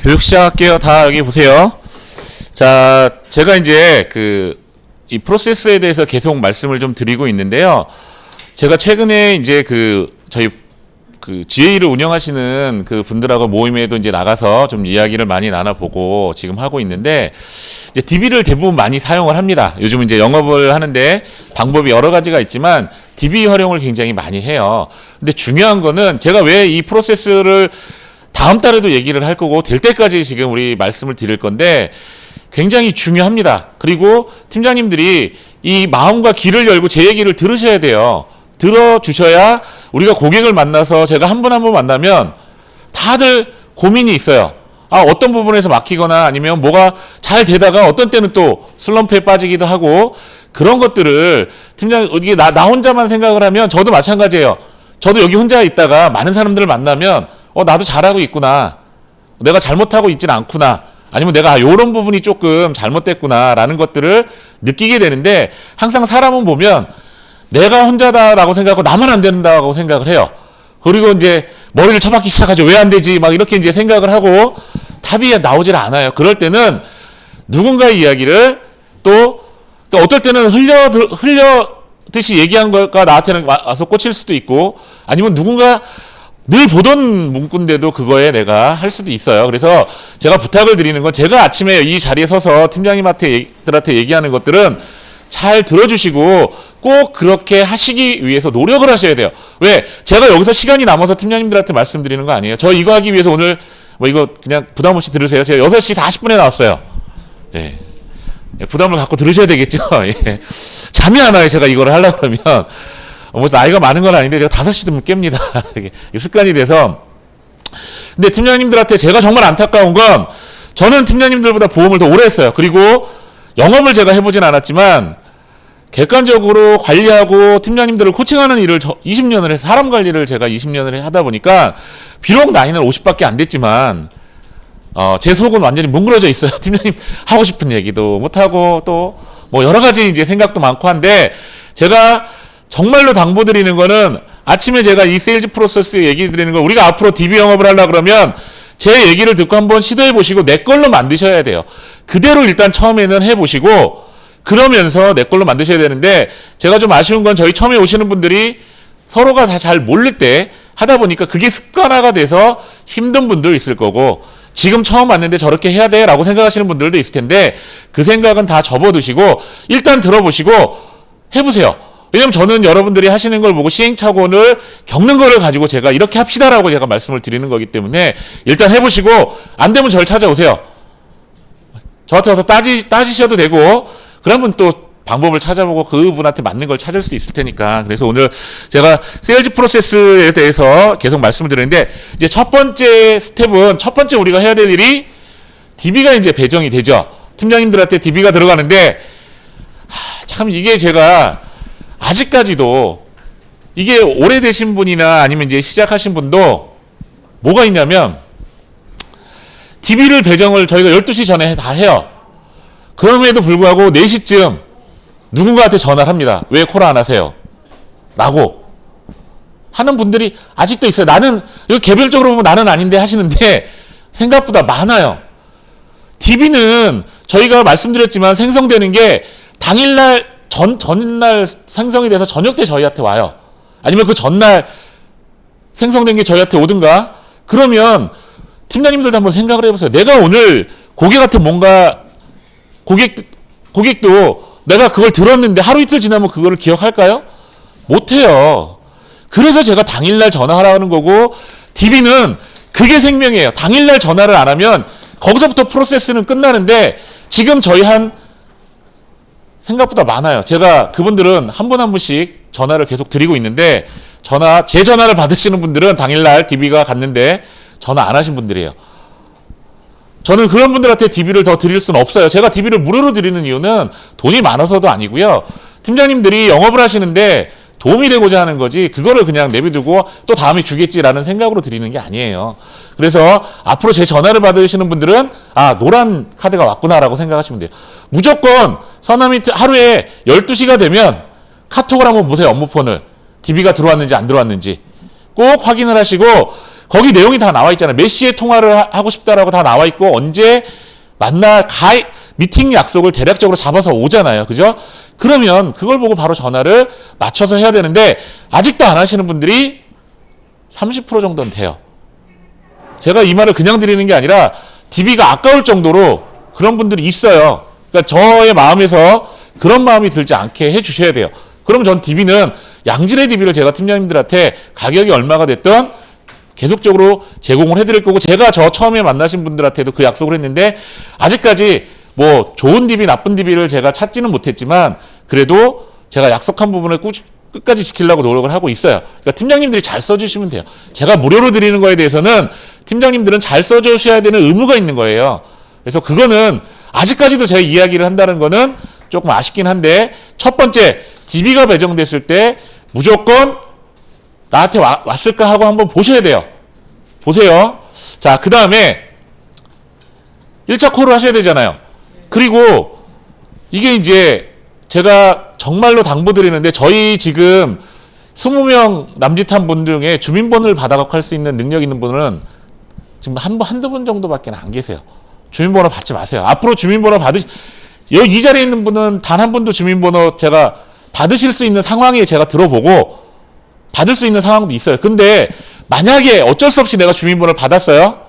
교육 시작할게요. 다 여기 보세요. 자, 제가 이제 이 프로세스에 대해서 계속 말씀을 좀 드리고 있는데요. 제가 최근에 이제 저희 GA를 운영하시는 그 분들하고 모임에도 이제 나가서 좀 이야기를 많이 나눠보고 지금 하고 있는데, 이제 DB를 대부분 많이 사용을 합니다. 요즘은 이제 영업을 하는데 방법이 여러 가지가 있지만 DB 활용을 굉장히 많이 해요. 근데 중요한 거는 제가 왜 이 프로세스를 다음 달에도 얘기를 할 거고 될 때까지 지금 우리 말씀을 드릴 건데 굉장히 중요합니다. 그리고 팀장님들이 이 마음과 귀를 열고 제 얘기를 들으셔야 돼요. 들어주셔야 우리가 고객을 만나서 제가 한 분 한 분 만나면 다들 고민이 있어요. 어떤 부분에서 막히거나 아니면 뭐가 잘 되다가 어떤 때는 또 슬럼프에 빠지기도 하고, 그런 것들을 이게 나 혼자만 생각을 하면 저도 마찬가지예요. 저도 여기 혼자 있다가 많은 사람들을 만나면 나도 잘하고 있구나, 내가 잘못하고 있진 않구나, 아니면 내가 요런 부분이 조금 잘못됐구나 라는 것들을 느끼게 되는데, 항상 사람은 보면 내가 혼자다라고 생각하고 나만 안 된다고 생각을 해요. 그리고 이제 머리를 쳐박기 시작하죠. 왜 안 되지? 막 이렇게 이제 생각을 하고 답이 나오질 않아요. 그럴 때는 누군가의 이야기를 또 어떨 때는 흘려듯이 얘기한 거가 나한테는 와서 꽂힐 수도 있고, 아니면 누군가 늘 보던 문구인데도 그거에 내가 할 수도 있어요. 그래서 제가 부탁을 드리는 건, 제가 아침에 이 자리에 서서 팀장님들한테 얘기하는 것들은 잘 들어주시고 꼭 그렇게 하시기 위해서 노력을 하셔야 돼요. 왜? 제가 여기서 시간이 남아서 팀장님들한테 말씀드리는 거 아니에요. 저 이거 하기 위해서 오늘 이거 그냥 부담 없이 들으세요. 제가 6시 40분에 나왔어요. 예. 부담을 갖고 들으셔야 되겠죠. 예. 잠이 안 와요. 제가 이걸 하려고 그러면. 뭐 나이가 많은 건 아닌데 제가 5시 되면 깹니다. 습관이 돼서. 근데 팀장님들한테 제가 정말 안타까운 건, 저는 팀장님들보다 보험을 더 오래 했어요. 그리고 영업을 제가 해보진 않았지만 객관적으로 관리하고 팀장님들을 코칭하는 일을 20년을 해서, 사람 관리를 제가 20년을 하다 보니까 비록 나이는 50밖에 안 됐지만 제 속은 완전히 뭉그러져 있어요. 팀장님 하고 싶은 얘기도 못하고 또 뭐 여러 가지 이제 생각도 많고 한데, 제가 정말로 당부드리는 거는, 아침에 제가 이 세일즈 프로세스 얘기 드리는 거, 우리가 앞으로 DB 영업을 하려고 그러면 제 얘기를 듣고 한번 시도해 보시고 내 걸로 만드셔야 돼요. 그대로 일단 처음에는 해보시고 그러면서 내 걸로 만드셔야 되는데, 제가 좀 아쉬운 건 저희 처음에 오시는 분들이 서로가 다 잘 모를 때 하다 보니까 그게 습관화가 돼서 힘든 분도 있을 거고, 지금 처음 왔는데 저렇게 해야 돼 라고 생각하시는 분들도 있을 텐데, 그 생각은 다 접어두시고 일단 들어보시고 해보세요. 왜냐면 저는 여러분들이 하시는 걸 보고 시행착오를 겪는 거를 가지고 제가 이렇게 합시다라고 제가 말씀을 드리는 거기 때문에, 일단 해보시고 안 되면 저를 찾아오세요. 저한테 와서 따지셔도 되고, 그러면 또 방법을 찾아보고 그분한테 맞는 걸 찾을 수도 있을 테니까. 그래서 오늘 제가 세일즈 프로세스에 대해서 계속 말씀을 드리는데, 이제 첫 번째 스텝은, 첫 번째 우리가 해야 될 일이 DB가 이제 배정이 되죠. 팀장님들한테 DB가 들어가는데, 참 이게 제가 아직까지도, 이게 오래되신 분이나 아니면 이제 시작하신 분도 뭐가 있냐면, DB를 배정을 저희가 12시 전에 다 해요. 그럼에도 불구하고 4시쯤 누군가한테 전화를 합니다. 왜 콜 안 하세요? 라고 하는 분들이 아직도 있어요. 나는, 이거 개별적으로 보면 나는 아닌데 하시는데 생각보다 많아요. DB는 저희가 말씀드렸지만 생성되는 게 당일날, 전날 생성이 돼서 저녁 때 저희한테 와요. 아니면 그 전날 생성된 게 저희한테 오든가. 그러면 팀장님들도 한번 생각을 해보세요. 내가 오늘 고객한테 뭔가, 고객도 내가 그걸 들었는데 하루 이틀 지나면 그거를 기억할까요? 못해요. 그래서 제가 당일날 전화하라는 거고, DB는 그게 생명이에요. 당일날 전화를 안 하면 거기서부터 프로세스는 끝나는데, 지금 저희 생각보다 많아요. 제가 그분들은 한 분 한 분씩 전화를 계속 드리고 있는데, 제 전화를 받으시는 분들은 당일날 DB가 갔는데 전화 안 하신 분들이에요. 저는 그런 분들한테 DB를 더 드릴 수는 없어요. 제가 DB를 무료로 드리는 이유는 돈이 많아서도 아니고요. 팀장님들이 영업을 하시는데 도움이 되고자 하는 거지, 그거를 그냥 내비두고 또 다음에 주겠지라는 생각으로 드리는 게 아니에요. 그래서 앞으로 제 전화를 받으시는 분들은 노란 카드가 왔구나라고 생각하시면 돼요. 무조건 서남이 하루에 12시가 되면 카톡을 한번 보세요. 업무폰을. DB가 들어왔는지 안 들어왔는지 꼭 확인을 하시고, 거기 내용이 다 나와 있잖아요. 몇 시에 통화를 하고 싶다라고 다 나와 있고 언제 미팅 약속을 대략적으로 잡아서 오잖아요. 그죠? 그러면 그걸 보고 바로 전화를 맞춰서 해야 되는데 아직도 안 하시는 분들이 30% 정도는 돼요. 제가 이 말을 그냥 드리는 게 아니라 DB가 아까울 정도로 그런 분들이 있어요. 그러니까 저의 마음에서 그런 마음이 들지 않게 해주셔야 돼요. 그럼 전 DB는 양질의 DB를 제가 팀장님들한테 가격이 얼마가 됐든 계속적으로 제공을 해드릴 거고, 제가 저 처음에 만나신 분들한테도 그 약속을 했는데 아직까지 뭐 좋은 DB 나쁜 DB를 제가 찾지는 못했지만 그래도 제가 약속한 부분을 끝까지 지키려고 노력을 하고 있어요. 그러니까 팀장님들이 잘 써주시면 돼요. 제가 무료로 드리는 거에 대해서는 팀장님들은 잘 써주셔야 되는 의무가 있는 거예요. 그래서 그거는 아직까지도 제가 이야기를 한다는 거는 조금 아쉽긴 한데, 첫 번째 DB가 배정됐을 때 무조건 나한테 왔을까 하고 한번 보셔야 돼요. 보세요. 자, 그 다음에 1차 콜을 하셔야 되잖아요. 그리고 이게 이제 제가 정말로 당부드리는데, 저희 지금 20명 남짓한 분 중에 주민번호를 받아갖고 할 수 있는 능력 있는 분은 지금 한두 분 정도밖에 안 계세요. 주민번호 받지 마세요. 앞으로 주민번호 여기 이 자리에 있는 분은 단 한 분도 주민번호 제가 받으실 수 있는 상황에 제가 들어보고 받을 수 있는 상황도 있어요. 근데 만약에 어쩔 수 없이 내가 주민번호를 받았어요.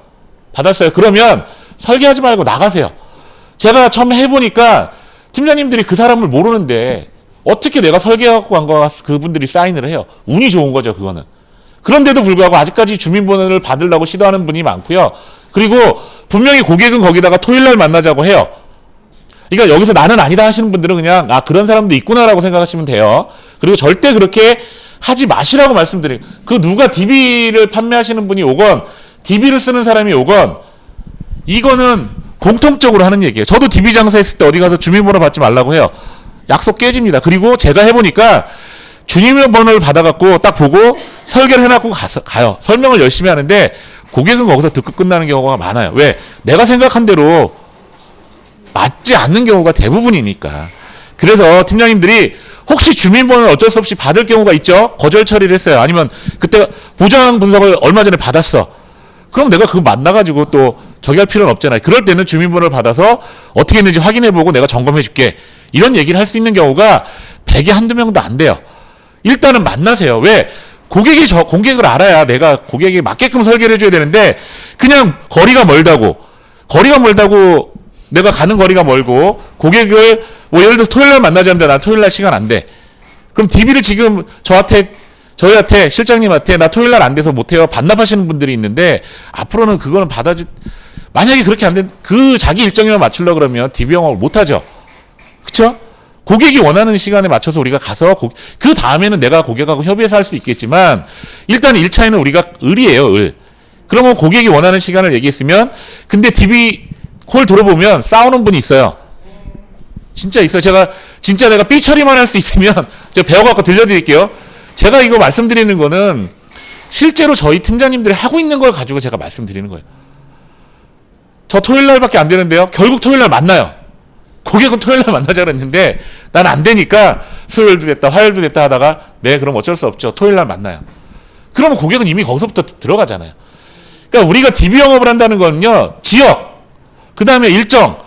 그러면 설계하지 말고 나가세요. 제가 처음에 해보니까 팀장님들이 그 사람을 모르는데 어떻게 내가 설계하고 간 거 그분들이 사인을 해요. 운이 좋은 거죠, 그거는. 그런데도 불구하고 아직까지 주민번호를 받으려고 시도하는 분이 많고요. 그리고 분명히 고객은 거기다가 토요일날 만나자고 해요. 그러니까 여기서 나는 아니다 하시는 분들은 그냥 그런 사람도 있구나라고 생각하시면 돼요. 그리고 절대 그렇게 하지 마시라고 말씀드려요. 그 누가 DB를 판매하시는 분이 오건 DB를 쓰는 사람이 오건 이거는 공통적으로 하는 얘기예요. 저도 DB 장사했을 때 어디 가서 주민번호 받지 말라고 해요. 약속 깨집니다. 그리고 제가 해보니까 주민번호를 받아갖고 딱 보고 설계를 해놓고 가요. 설명을 열심히 하는데 고객은 거기서 듣고 끝나는 경우가 많아요. 왜? 내가 생각한 대로 맞지 않는 경우가 대부분이니까. 그래서 팀장님들이 혹시 주민번호를 어쩔 수 없이 받을 경우가 있죠. 거절 처리를 했어요. 아니면 그때 보장 분석을 얼마 전에 받았어. 그럼 내가 그거 만나가지고 또 저기 할 필요는 없잖아요. 그럴 때는 주민번호를 받아서 어떻게 했는지 확인해보고 내가 점검해줄게. 이런 얘기를 할 수 있는 경우가 100에 한두 명도 안 돼요. 일단은 만나세요. 왜? 고객을 알아야 내가 고객에 맞게끔 설계를 해줘야 되는데, 그냥 거리가 멀다고 내가 가는 거리가 멀고 고객을 뭐 예를 들어서 토요일날 만나자는데 난 토요일날 시간 안 돼. 그럼 DB를 지금 저희한테 실장님한테 나 토요일날 안 돼서 못해요 반납하시는 분들이 있는데, 앞으로는 그거는 만약에 그렇게 안 된 그 자기 일정에만 맞추려고 그러면 DB 영업을 못하죠. 그쵸? 고객이 원하는 시간에 맞춰서 우리가 가서 그 다음에는 내가 고객하고 협의해서 할 수도 있겠지만, 일단 1차에는 우리가 을이에요, 을. 그러면 고객이 원하는 시간을 얘기했으면, 근데 DB 콜 들어보면 싸우는 분이 있어요. 진짜 있어요. 내가 삐 처리만 할 수 있으면 제가 배워갖고 들려드릴게요. 제가 이거 말씀드리는 거는 실제로 저희 팀장님들이 하고 있는 걸 가지고 제가 말씀드리는 거예요. 저 토요일날밖에 안 되는데요. 결국 토요일날 만나요. 고객은 토요일날 만나자 그랬는데 난 안 되니까 수요일도 됐다 화요일도 됐다 하다가 네 그럼 어쩔 수 없죠. 토요일날 만나요. 그러면 고객은 이미 거기서부터 들어가잖아요. 그러니까 우리가 DB 영업을 한다는 거는요. 지역, 그 다음에 일정,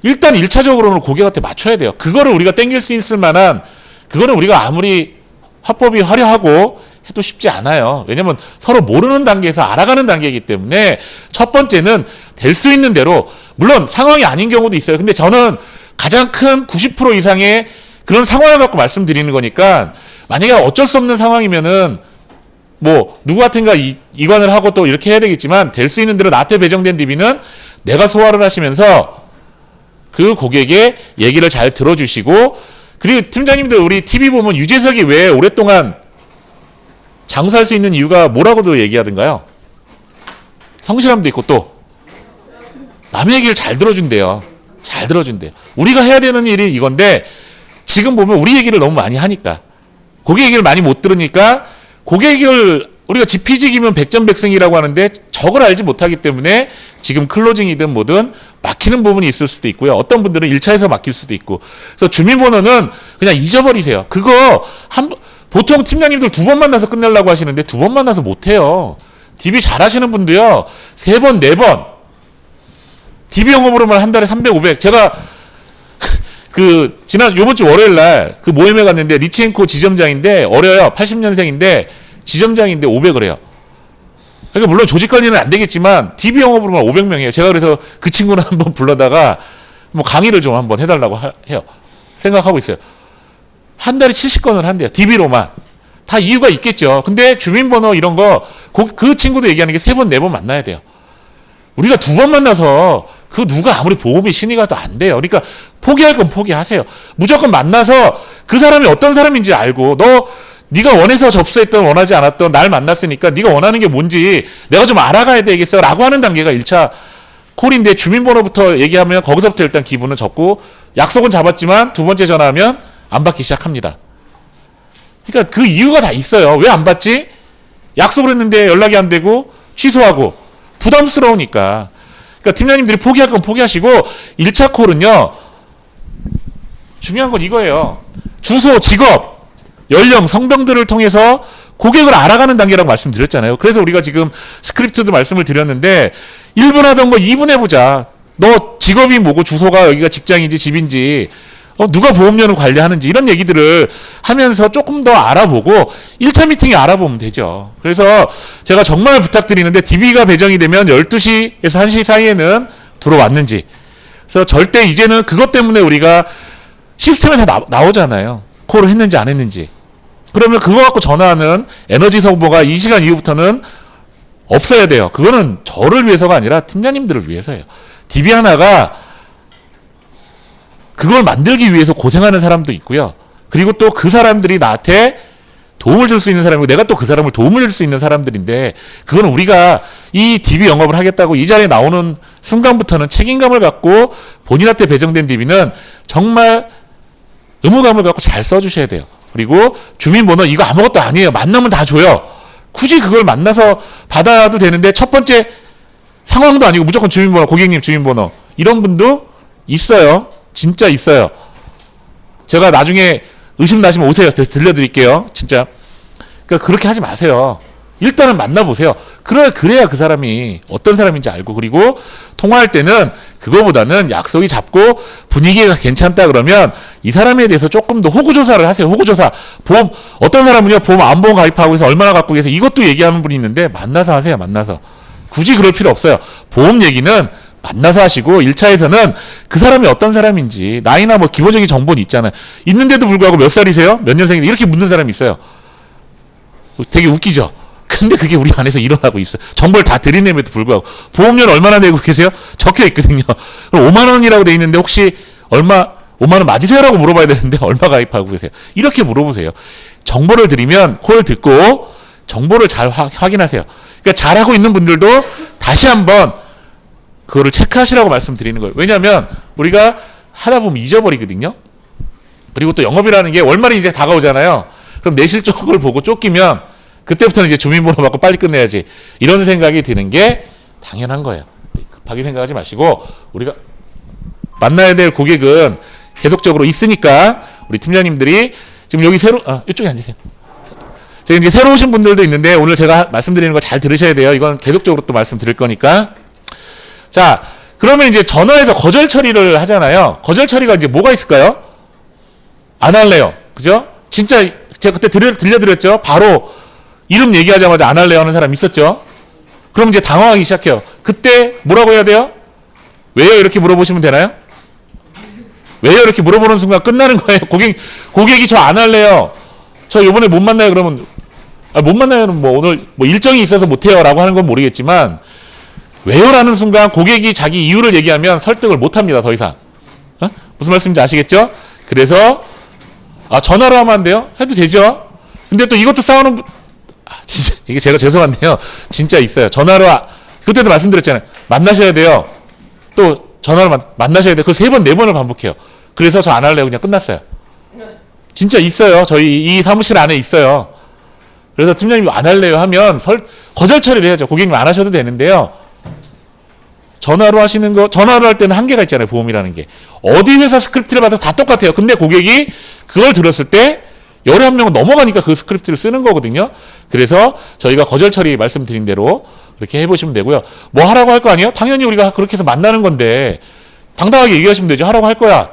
일단 1차적으로는 고객한테 맞춰야 돼요. 그거를 우리가 땡길 수 있을 만한, 그거는 우리가 아무리 화법이 화려하고 해도 쉽지 않아요. 왜냐면 서로 모르는 단계에서 알아가는 단계이기 때문에 첫 번째는 될 수 있는 대로, 물론 상황이 아닌 경우도 있어요. 근데 저는 가장 큰 90% 이상의 그런 상황을 갖고 말씀드리는 거니까, 만약에 어쩔 수 없는 상황이면은 뭐 누구 같은가 이관을 하고 또 이렇게 해야 되겠지만, 될 수 있는 대로 나한테 배정된 DB는 내가 소화를 하시면서 그 고객의 얘기를 잘 들어주시고, 그리고 팀장님들 우리 TV 보면 유재석이 왜 오랫동안 장수할 수 있는 이유가 뭐라고도 얘기하던가요? 성실함도 있고 또 남의 얘기를 잘 들어준대요. 우리가 해야 되는 일이 이건데, 지금 보면 우리 얘기를 너무 많이 하니까, 고객 얘기를 많이 못 들으니까, 고객을 우리가 지피지기면 백전백승이라고 하는데 저걸 알지 못하기 때문에 지금 클로징이든 뭐든 막히는 부분이 있을 수도 있고요. 어떤 분들은 1차에서 막힐 수도 있고. 그래서 주민번호는 그냥 잊어버리세요. 그거 보통 팀장님들 2번 만나서 끝내려고 하시는데 2번 만나서 못해요. DB 잘하시는 분도요, 3번, 4번. DB 영업으로만 한 달에 300, 500. 제가 요번 주 월요일 날 그 모임에 갔는데 리치엔코 지점장인데 어려요. 80년생인데 지점장인데 500을 해요. 그러니까 물론 조직 관리는 안 되겠지만 DB 영업으로만 500명이에요. 제가 그래서 그 친구를 한번 불러다가 뭐 강의를 좀 한번 해달라고 해요. 생각하고 있어요. 한 달에 70건을 한대요. DB로만. 다 이유가 있겠죠. 근데 주민번호 이런 거 그 친구도 얘기하는 게 3번, 4번 만나야 돼요. 우리가 2번 만나서 그 누가 아무리 보험이 신의가 도 안 돼요. 그러니까 포기할 건 포기하세요. 무조건 만나서 그 사람이 어떤 사람인지 알고 네가 원해서 접수했던 원하지 않았던 날 만났으니까 네가 원하는 게 뭔지 내가 좀 알아가야 되겠어 라고 하는 단계가 1차 콜인데 주민번호부터 얘기하면 거기서부터 일단 기분은 접고 약속은 잡았지만 2번째 전화하면 안 받기 시작합니다. 그러니까 그 이유가 다 있어요. 왜 안 받지? 약속을 했는데 연락이 안 되고 취소하고 부담스러우니까. 그러니까 팀장님들이 포기할 건 포기하시고 1차 콜은요. 중요한 건 이거예요. 주소, 직업, 연령, 성병들을 통해서 고객을 알아가는 단계라고 말씀드렸잖아요. 그래서 우리가 지금 스크립트도 말씀을 드렸는데 1분 하던 거 2분 해보자. 너 직업이 뭐고 주소가 여기가 직장인지 집인지 누가 보험료를 관리하는지 이런 얘기들을 하면서 조금 더 알아보고 1차 미팅에 알아보면 되죠. 그래서 제가 정말 부탁드리는데 DB가 배정이 되면 12시에서 1시 사이에는 들어왔는지 그래서 절대 이제는 그것 때문에 우리가 시스템에 다 나오잖아요. 콜을 했는지 안 했는지. 그러면 그거 갖고 전화하는 에너지 소모가 이 시간 이후부터는 없어야 돼요. 그거는 저를 위해서가 아니라 팀장님들을 위해서예요. DB 하나가 그걸 만들기 위해서 고생하는 사람도 있고요. 그리고 또 그 사람들이 나한테 도움을 줄 수 있는 사람이고 내가 또 그 사람을 도움을 줄 수 있는 사람들인데 그건 우리가 이 DB 영업을 하겠다고 이 자리에 나오는 순간부터는 책임감을 갖고 본인한테 배정된 DB는 정말 의무감을 갖고 잘 써주셔야 돼요. 그리고 주민번호 이거 아무것도 아니에요. 만나면 다 줘요. 굳이 그걸 만나서 받아도 되는데 첫 번째 상황도 아니고 무조건 주민번호, 고객님 주민번호 이런 분도 있어요. 진짜 있어요. 제가 나중에 의심 나시면 오세요. 들려드릴게요. 진짜. 그러니까 그렇게 하지 마세요. 일단은 만나보세요. 그래야 그 사람이 어떤 사람인지 알고 그리고 통화할 때는 그거보다는 약속이 잡고 분위기가 괜찮다 그러면 이 사람에 대해서 조금 더 호구조사를 하세요. 호구조사. 보험 어떤 사람은요. 보험 안보험 가입하고 해서 얼마나 갖고 계세요. 이것도 얘기하는 분이 있는데 만나서 하세요. 만나서. 굳이 그럴 필요 없어요. 보험 얘기는 만나서 하시고 1차에서는 그 사람이 어떤 사람인지 나이나 뭐 기본적인 정보는 있잖아요. 있는데도 불구하고 몇 살이세요? 몇 년생인데 이렇게 묻는 사람이 있어요. 되게 웃기죠. 근데 그게 우리 안에서 일어나고 있어요. 정보를 다 드리는데도 불구하고 보험료를 얼마나 내고 계세요? 적혀 있거든요. 그럼 5만 원이라고 돼 있는데 혹시 5만 원 맞으세요라고 물어봐야 되는데 얼마 가입하고 계세요? 이렇게 물어보세요. 정보를 드리면 콜 듣고 정보를 잘 확인하세요. 그러니까 잘하고 있는 분들도 다시 한번 그거를 체크하시라고 말씀드리는 거예요. 왜냐하면 우리가 하다 보면 잊어버리거든요. 그리고 또 영업이라는 게 월말이 이제 다가오잖아요. 그럼 내 실적을 보고 쫓기면 그때부터는 이제 주민번호 받고 빨리 끝내야지. 이런 생각이 드는 게 당연한 거예요. 급하게 생각하지 마시고 우리가 만나야 될 고객은 계속적으로 있으니까 우리 팀장님들이 지금 여기 이쪽에 앉으세요. 제가 이제 새로 오신 분들도 있는데 오늘 제가 말씀드리는 거 잘 들으셔야 돼요. 이건 계속적으로 또 말씀드릴 거니까. 자, 그러면 이제 전화해서 거절 처리를 하잖아요. 거절 처리가 이제 뭐가 있을까요? 안 할래요. 그죠? 진짜 제가 그때 들려드렸죠? 바로 이름 얘기하자마자 안 할래요 하는 사람 있었죠? 그럼 이제 당황하기 시작해요. 그때 뭐라고 해야 돼요? 왜요? 이렇게 물어보시면 되나요? 왜요? 이렇게 물어보는 순간 끝나는 거예요. 고객이 저 안 할래요. 저 요번에 못 만나요. 그러면 못 만나요는 뭐 오늘 뭐 일정이 있어서 못 해요 라고 하는 건 모르겠지만 왜요라는 순간 고객이 자기 이유를 얘기하면 설득을 못 합니다. 더 이상. 무슨 말씀인지 아시겠죠? 그래서 전화로 하면 안 돼요? 해도 되죠. 근데 또 이것도 싸우는 진짜 이게 제가 죄송한데요. 진짜 있어요. 전화로 그때도 말씀드렸잖아요. 만나셔야 돼요. 또 전화로 만나셔야 돼요. 그걸 3번, 4번을 반복해요. 그래서 저 안 할래요. 그냥 끝났어요. 진짜 있어요. 저희 이 사무실 안에 있어요. 그래서 팀장님이 안 할래요 하면 거절 처리를 해야죠. 고객님 안 하셔도 되는데요. 전화로 하시는 거, 전화로 할 때는 한계가 있잖아요. 보험이라는 게. 어디 회사 스크립트를 받아도 다 똑같아요. 근데 고객이 그걸 들었을 때 열에 한 명은 넘어가니까 그 스크립트를 쓰는 거거든요. 그래서 저희가 거절 처리 말씀드린 대로 그렇게 해보시면 되고요. 뭐 하라고 할 거 아니에요? 당연히 우리가 그렇게 해서 만나는 건데 당당하게 얘기하시면 되죠. 하라고 할 거야.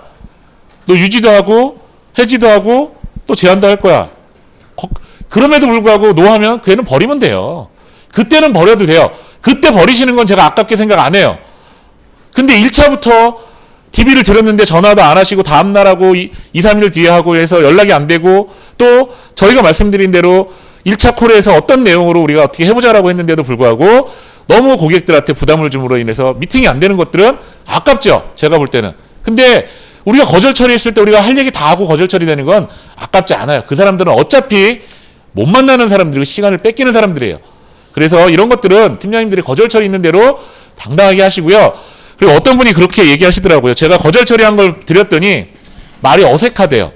너 유지도 하고 해지도 하고 또 제한도 할 거야. 그럼에도 불구하고 노하면 그 애는 버리면 돼요. 그때는 버려도 돼요. 그때 버리시는 건 제가 아깝게 생각 안 해요. 근데 1차부터 DB를 드렸는데 전화도 안 하시고 다음날 하고 2, 3일 뒤에 하고 해서 연락이 안 되고 또 저희가 말씀드린 대로 1차 콜에서 어떤 내용으로 우리가 어떻게 해보자라고 했는데도 불구하고 너무 고객들한테 부담을 줌으로 인해서 미팅이 안 되는 것들은 아깝죠. 제가 볼 때는. 근데 우리가 거절 처리했을 때 우리가 할 얘기 다 하고 거절 처리되는 건 아깝지 않아요. 그 사람들은 어차피 못 만나는 사람들이고 시간을 뺏기는 사람들이에요. 그래서 이런 것들은 팀장님들이 거절 처리 있는 대로 당당하게 하시고요. 그리고 어떤 분이 그렇게 얘기하시더라고요. 제가 거절 처리한 걸 드렸더니 말이 어색하대요.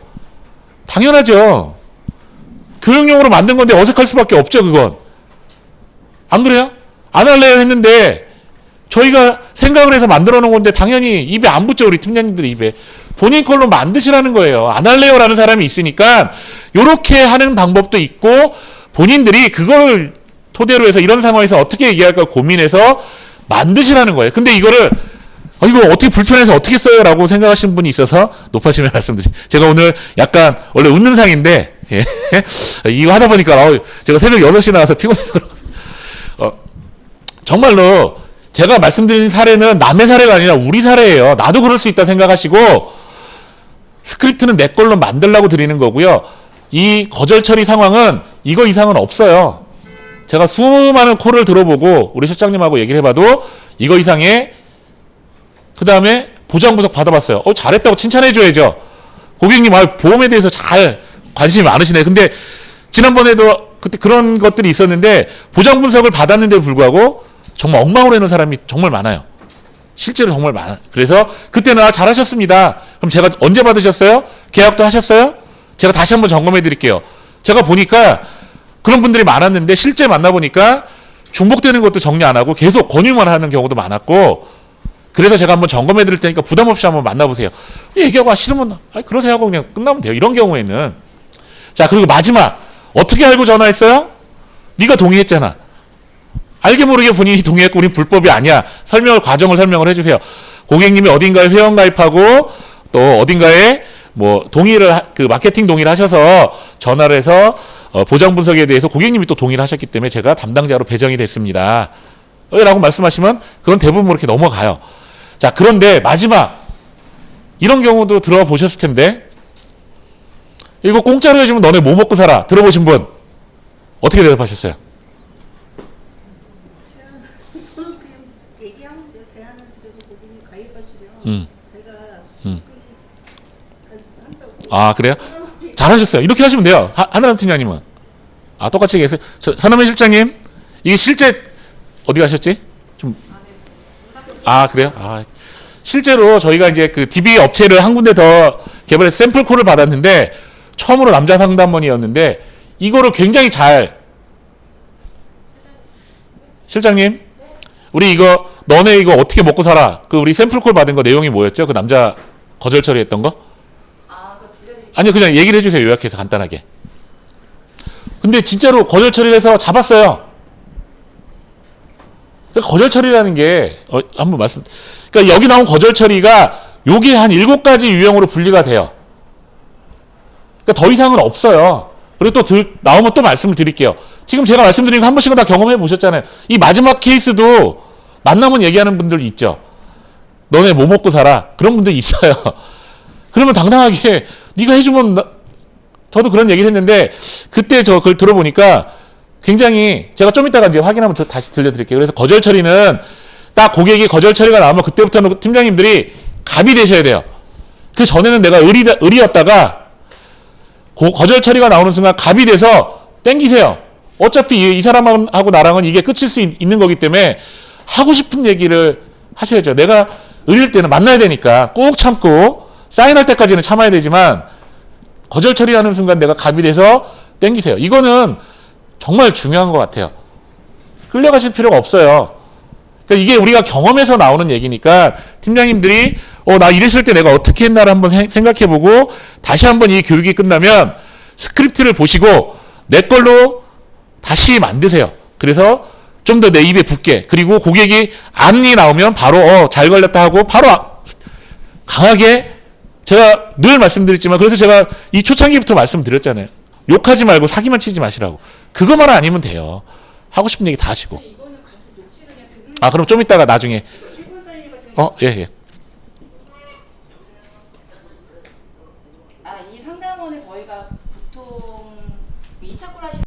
당연하죠. 교육용으로 만든 건데 어색할 수밖에 없죠, 그건. 안 그래요? 안 할래요 했는데 저희가 생각을 해서 만들어 놓은 건데 당연히 입에 안 붙죠, 우리 팀장님들이 입에. 본인 걸로 만드시라는 거예요. 안 할래요라는 사람이 있으니까 요렇게 하는 방법도 있고 본인들이 그걸 토대로 해서 이런 상황에서 어떻게 얘기할까 고민해서 만드시라는 거예요. 근데 이거를 이거 어떻게 불편해서 어떻게 써요? 라고 생각하시는 분이 있어서 높아심에 말씀드립니다. 제가 오늘 약간 원래 웃는 상인데 예. 이거 하다 보니까 제가 새벽 6시 나와서 피곤해서 정말로 제가 말씀드린 사례는 남의 사례가 아니라 우리 사례예요. 나도 그럴 수 있다 생각하시고 스크립트는 내 걸로 만들라고 드리는 거고요. 이 거절 처리 상황은 이거 이상은 없어요. 제가 수많은 콜을 들어보고 우리 실장님하고 얘기를 해봐도 이거 이상의 그 다음에 보장 분석 받아봤어요. 잘했다고 칭찬해줘야죠. 고객님, 보험에 대해서 잘 관심이 많으시네. 근데 지난번에도 그때 그런 것들이 있었는데 보장 분석을 받았는데도 불구하고 정말 엉망으로 해놓은 사람이 정말 많아요. 실제로 정말 많아요. 그래서 그때는 잘하셨습니다. 그럼 제가 언제 받으셨어요? 계약도 하셨어요? 제가 다시 한번 점검해 드릴게요. 제가 보니까 그런 분들이 많았는데 실제 만나보니까 중복되는 것도 정리 안 하고 계속 권유만 하는 경우도 많았고 그래서 제가 한번 점검해 드릴 테니까 부담 없이 한번 만나보세요. 얘기하고 싫으면 그러세요 하고 그냥 끝나면 돼요. 이런 경우에는. 자, 그리고 마지막 어떻게 알고 전화했어요? 네가 동의했잖아. 알게 모르게 본인이 동의했고 우린 불법이 아니야. 과정을 설명을 해주세요. 고객님이 어딘가에 회원가입하고 또 어딘가에 뭐 동의를 마케팅 동의를 하셔서 전화를 해서 보장 분석에 대해서 고객님이 또 동의를 하셨기 때문에 제가 담당자로 배정이 됐습니다. 라고 말씀하시면 그건 대부분 그렇게 넘어가요. 자, 그런데 마지막 이런 경우도 들어보셨을 텐데 이거 공짜로 해주면 너네 뭐 먹고 살아? 들어보신 분 어떻게 대답하셨어요? 저는 그냥 얘기하는데 제안을 드려서 고객님 가입하시면 제가 한다고. 그래요? 잘하셨어요. 이렇게 하시면 돼요. 하나람 팀장님은. 똑같이 얘기했어요. 선남현 실장님, 이게 실제 어디 가셨지? 그래요? 실제로 저희가 이제 그 DB 업체를 한 군데 더 개발해서 샘플 콜을 받았는데 처음으로 남자 상담원이었는데 이거를 굉장히 실장님, 우리 너네 이거 어떻게 먹고 살아? 우리 샘플 콜 받은 거 내용이 뭐였죠? 그 남자 거절 처리했던 거? 아니요, 그냥 얘기를 해주세요. 요약해서 간단하게. 근데 진짜로 거절 처리를 해서 잡았어요. 거절 처리라는 게 한번 그러니까 여기 나온 거절 처리가 요게 한 7가지 유형으로 분리가 돼요. 그러니까 더 이상은 없어요. 그리고 또 나오면 또 말씀을 드릴게요. 지금 제가 말씀드린 거 한 번씩은 다 경험해 보셨잖아요. 이 마지막 케이스도 만나면 얘기하는 분들 있죠. 너네 뭐 먹고 살아? 그런 분들 있어요. 그러면 당당하게 네가 해주면 저도 그런 얘기를 했는데 그때 저 그걸 들어보니까 굉장히 제가 좀 이따가 이제 확인하면 다시 들려드릴게요. 그래서 거절 처리는 딱 고객이 거절 처리가 나오면 그때부터는 팀장님들이 갑이 되셔야 돼요. 그 전에는 내가 을이었다가 거절 처리가 나오는 순간 갑이 돼서 땡기세요. 어차피 이 사람하고 나랑은 이게 끝일 수 있는 거기 때문에 하고 싶은 얘기를 하셔야죠. 내가 을일 때는 만나야 되니까 꼭 참고 사인할 때까지는 참아야 되지만 거절 처리하는 순간 내가 갑이 돼서 땡기세요. 이거는 정말 중요한 것 같아요. 끌려가실 필요가 없어요. 그러니까 이게 우리가 경험에서 나오는 얘기니까 팀장님들이 나 이랬을 때 내가 어떻게 했나를 한번 생각해보고 다시 한번 이 교육이 끝나면 스크립트를 보시고 내 걸로 다시 만드세요. 그래서 좀 더 내 입에 붙게. 그리고 고객이 안이 나오면 바로 잘 걸렸다 하고 바로 강하게 제가 늘 말씀드렸지만 그래서 제가 이 초창기부터 말씀드렸잖아요. 욕하지 말고 사기만 치지 마시라고. 그것만 아니면 돼요. 하고 싶은 얘기 다 하시고. 이거는 같이 녹취를 그냥 들으면 그럼 좀 이따가 나중에 1분짜리가 지금 예. 이 상담원은 저희가 보통 2차 콜 하시는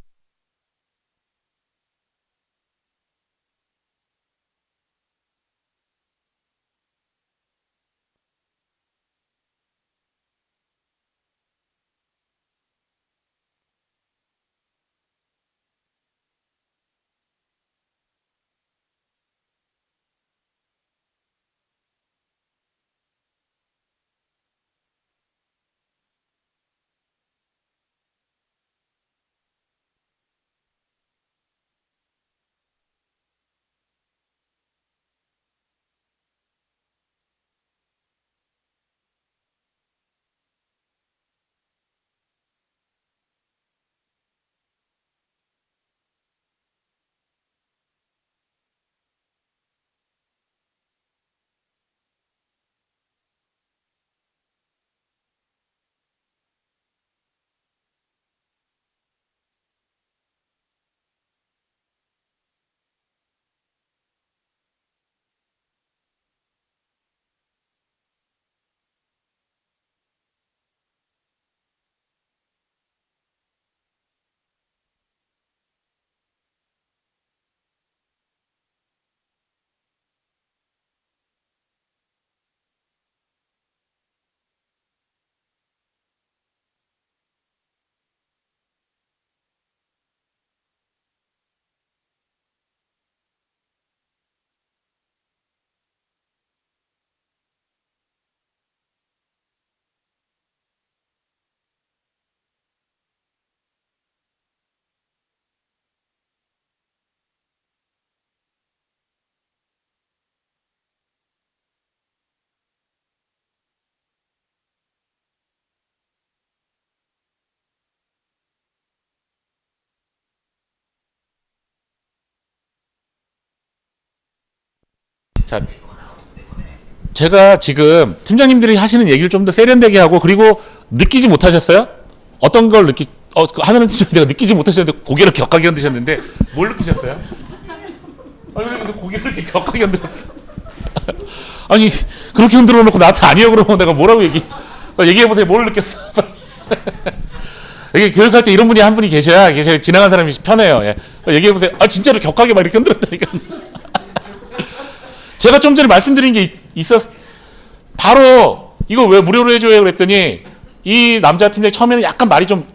자, 제가 지금 팀장님들이 하시는 얘기를 좀 더 세련되게 하고 그리고 느끼지 못하셨어요? 어떤 걸 하는 팀장님들 느끼지 못하셨는데 고개를 격하게 흔드셨는데 뭘 느끼셨어요? 그래도 고개를 이렇게 격하게 흔들었어. 아니 그렇게 흔들어 놓고 나한테 아니요 그러면 내가 뭐라고 얘기해보세요. 뭘 느꼈어? 여기 교육할 때 이런 분이 한 분이 계셔야 지나간 사람이 편해요. 예. 얘기해보세요. 진짜로 격하게 막 이렇게 흔들었다니까. 제가 좀 전에 말씀드린 게 바로 이거 왜 무료로 해줘요 그랬더니 이 남자 팀장이 처음에는 약간 말이 조금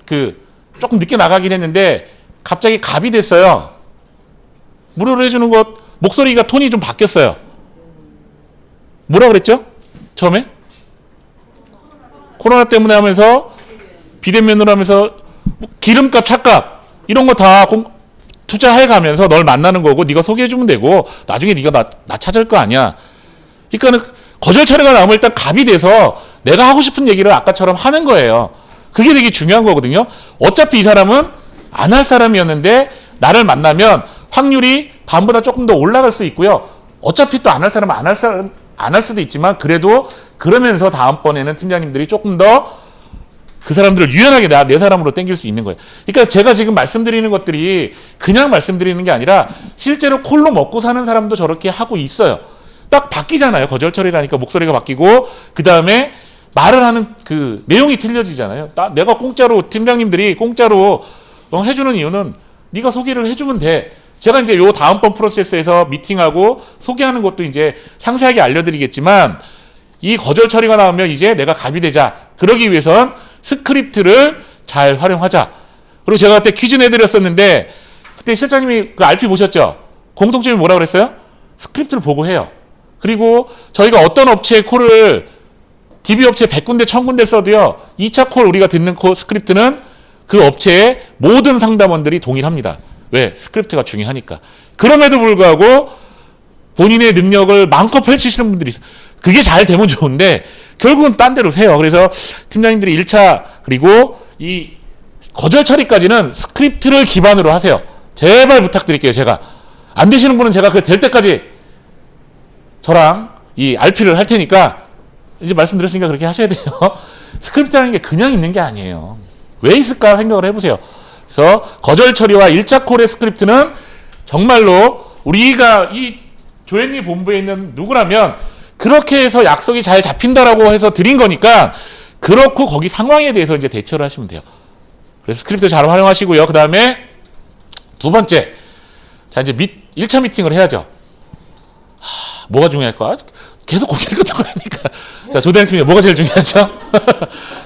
늦게 나가긴 했는데 갑자기 갑이 됐어요. 무료로 해주는 것 목소리가 톤이 좀 바뀌었어요. 뭐라 그랬죠? 처음에? 코로나 때문에 하면서 비대면으로 하면서 기름값, 차값 이런 거 다 투자해가면서 널 만나는 거고 네가 소개해주면 되고 나중에 네가 나 찾을 거 아니야. 그러니까는 거절 처리가 나오면 일단 갑이 돼서 내가 하고 싶은 얘기를 아까처럼 하는 거예요. 그게 되게 중요한 거거든요. 어차피 이 사람은 안 할 사람이었는데 나를 만나면 확률이 다음보다 조금 더 올라갈 수 있고요. 어차피 또 안 할 사람은 안 할 수도 있지만 그래도 그러면서 다음번에는 팀장님들이 조금 더 그 사람들을 유연하게 내 사람으로 땡길 수 있는 거예요. 그러니까 제가 지금 말씀드리는 것들이 그냥 말씀드리는 게 아니라 실제로 콜로 먹고 사는 사람도 저렇게 하고 있어요. 딱 바뀌잖아요. 거절 처리라니까 목소리가 바뀌고 그 다음에 말을 하는 그 내용이 틀려지잖아요. 내가 공짜로 팀장님들이 공짜로 해주는 이유는 네가 소개를 해주면 돼. 제가 이제 요 다음번 프로세스에서 미팅하고 소개하는 것도 이제 상세하게 알려드리겠지만 이 거절 처리가 나오면 이제 내가 갑이 되자. 그러기 위해선 스크립트를 잘 활용하자. 그리고 제가 그때 퀴즈 내드렸었는데 그때 실장님이 그 RP 보셨죠? 공통점이 뭐라 그랬어요? 스크립트를 보고 해요. 그리고 저희가 어떤 업체의 콜을 DB 업체 100군데 1000군데 써도요. 2차 콜 우리가 듣는 스크립트는 그 업체의 모든 상담원들이 동일합니다. 왜? 스크립트가 중요하니까. 그럼에도 불구하고 본인의 능력을 마음껏 펼치시는 분들이 있어요. 그게 잘 되면 좋은데 결국은 딴 데로 세요. 그래서 팀장님들이 1차 그리고 이 거절 처리까지는 스크립트를 기반으로 하세요. 제발 부탁드릴게요. 제가 안 되시는 분은 제가 그 될 때까지 저랑 이 RP를 할 테니까 이제 말씀드렸으니까 그렇게 하셔야 돼요. 스크립트라는 게 그냥 있는 게 아니에요. 왜 있을까 생각을 해보세요. 그래서 거절 처리와 1차 콜의 스크립트는 정말로 우리가 이 조현리 본부에 있는 누구라면 그렇게 해서 약속이 잘 잡힌다라고 해서 드린 거니까 그렇고 거기 상황에 대해서 이제 대처를 하시면 돼요. 그래서 스크립트 잘 활용하시고요. 그 다음에 두 번째, 자 이제 1차 미팅을 해야죠. 뭐가 중요할까? 계속 고개를 끄덕거리니까. 자, 조대행 팀이 뭐가 제일 중요하죠?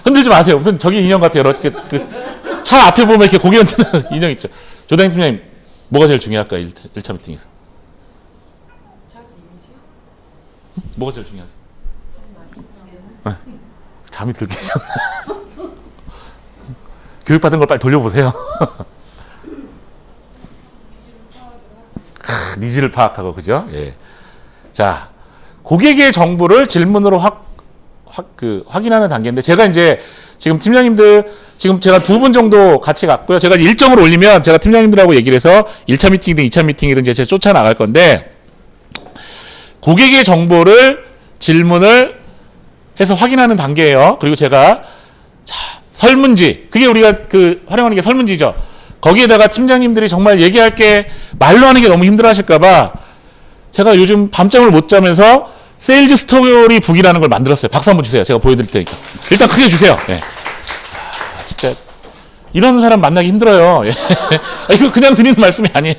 흔들지 마세요. 무슨 저기 인형 같아요. 차 앞에 보면 이렇게 고개 흔드는 인형 있죠. 조대행 팀장님, 뭐가 제일 중요할까? 1차 미팅에서. 뭐가 제일 중요하죠? 잠이 들게 하셨나? 교육받은 걸 빨리 돌려보세요. 니즈를 파악하고, 그죠? 예. 자, 고객의 정보를 질문으로 확인하는 단계인데, 제가 이제 지금 팀장님들, 지금 제가 2분 정도 같이 갔고요. 제가 일정을 올리면 제가 팀장님들하고 얘기를 해서 1차 미팅이든 2차 미팅이든 제가 쫓아나갈 건데, 고객의 정보를 질문을 해서 확인하는 단계예요. 그리고 제가, 자, 설문지. 그게 우리가 활용하는 게 설문지죠. 거기에다가 팀장님들이 정말 얘기할 게 말로 하는 게 너무 힘들어 하실까봐 제가 요즘 밤잠을 못 자면서 세일즈 스토리 북이라는 걸 만들었어요. 박수 한번 주세요. 제가 보여드릴 테니까. 일단 크게 주세요. 예. 진짜 이런 사람 만나기 힘들어요. 예. 이거 그냥 드리는 말씀이 아니에요.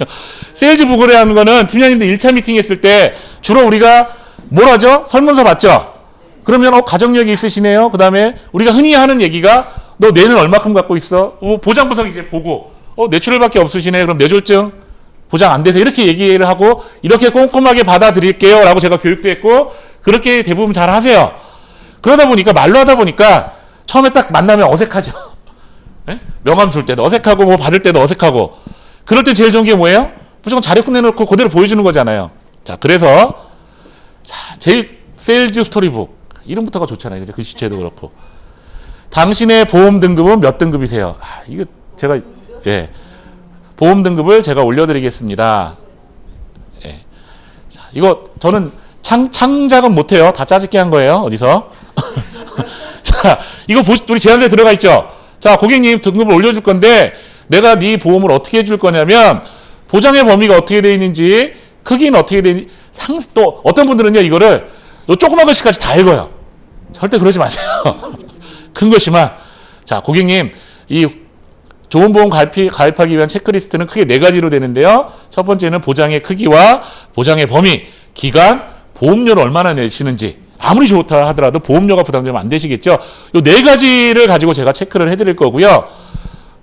세일즈 북이라는 거는 팀장님들 1차 미팅 했을 때 주로 우리가 뭘 하죠? 설문서 받죠? 그러면 가정력이 있으시네요. 그 다음에 우리가 흔히 하는 얘기가 너 뇌는 얼마큼 갖고 있어? 보장 분석 이제 보고 뇌출혈밖에 없으시네. 그럼 뇌졸중 보장 안 돼서 이렇게 얘기를 하고 이렇게 꼼꼼하게 받아들일게요 라고 제가 교육도 했고 그렇게 대부분 잘 하세요. 그러다 보니까 말로 하다 보니까 처음에 딱 만나면 어색하죠. 네? 명함 줄 때도 어색하고 뭐 받을 때도 어색하고 그럴 때 제일 좋은 게 뭐예요? 무조건 자료 끝내놓고 그대로 보여주는 거잖아요. 자, 그래서 자, 제일 세일즈 스토리북 이름부터가 좋잖아요. 그죠? 글씨체도 그렇고 당신의 보험 등급은 몇 등급이세요? 이거 제가 예. 보험 등급을 제가 올려드리겠습니다. 예. 자, 이거 저는 창작은 못해요. 다 짜집게 한 거예요. 어디서? 자, 이거 우리 제안서에 들어가 있죠. 자, 고객님 등급을 올려줄 건데 내가 네 보험을 어떻게 해줄 거냐면 보장의 범위가 어떻게 되어 있는지 크기는 어떻게 되어 있는지 또 어떤 분들은요 이거를 요 조그만 글씨까지 다 읽어요. 절대 그러지 마세요. 큰 글씨만. 자, 고객님 이 좋은 보험 가입하기 위한 체크리스트는 크게 4가지로 되는데요. 첫 번째는 보장의 크기와 보장의 범위, 기간, 보험료를 얼마나 내시는지. 아무리 좋다 하더라도 보험료가 부담되면 안 되시겠죠. 요 4가지를 가지고 제가 체크를 해드릴 거고요.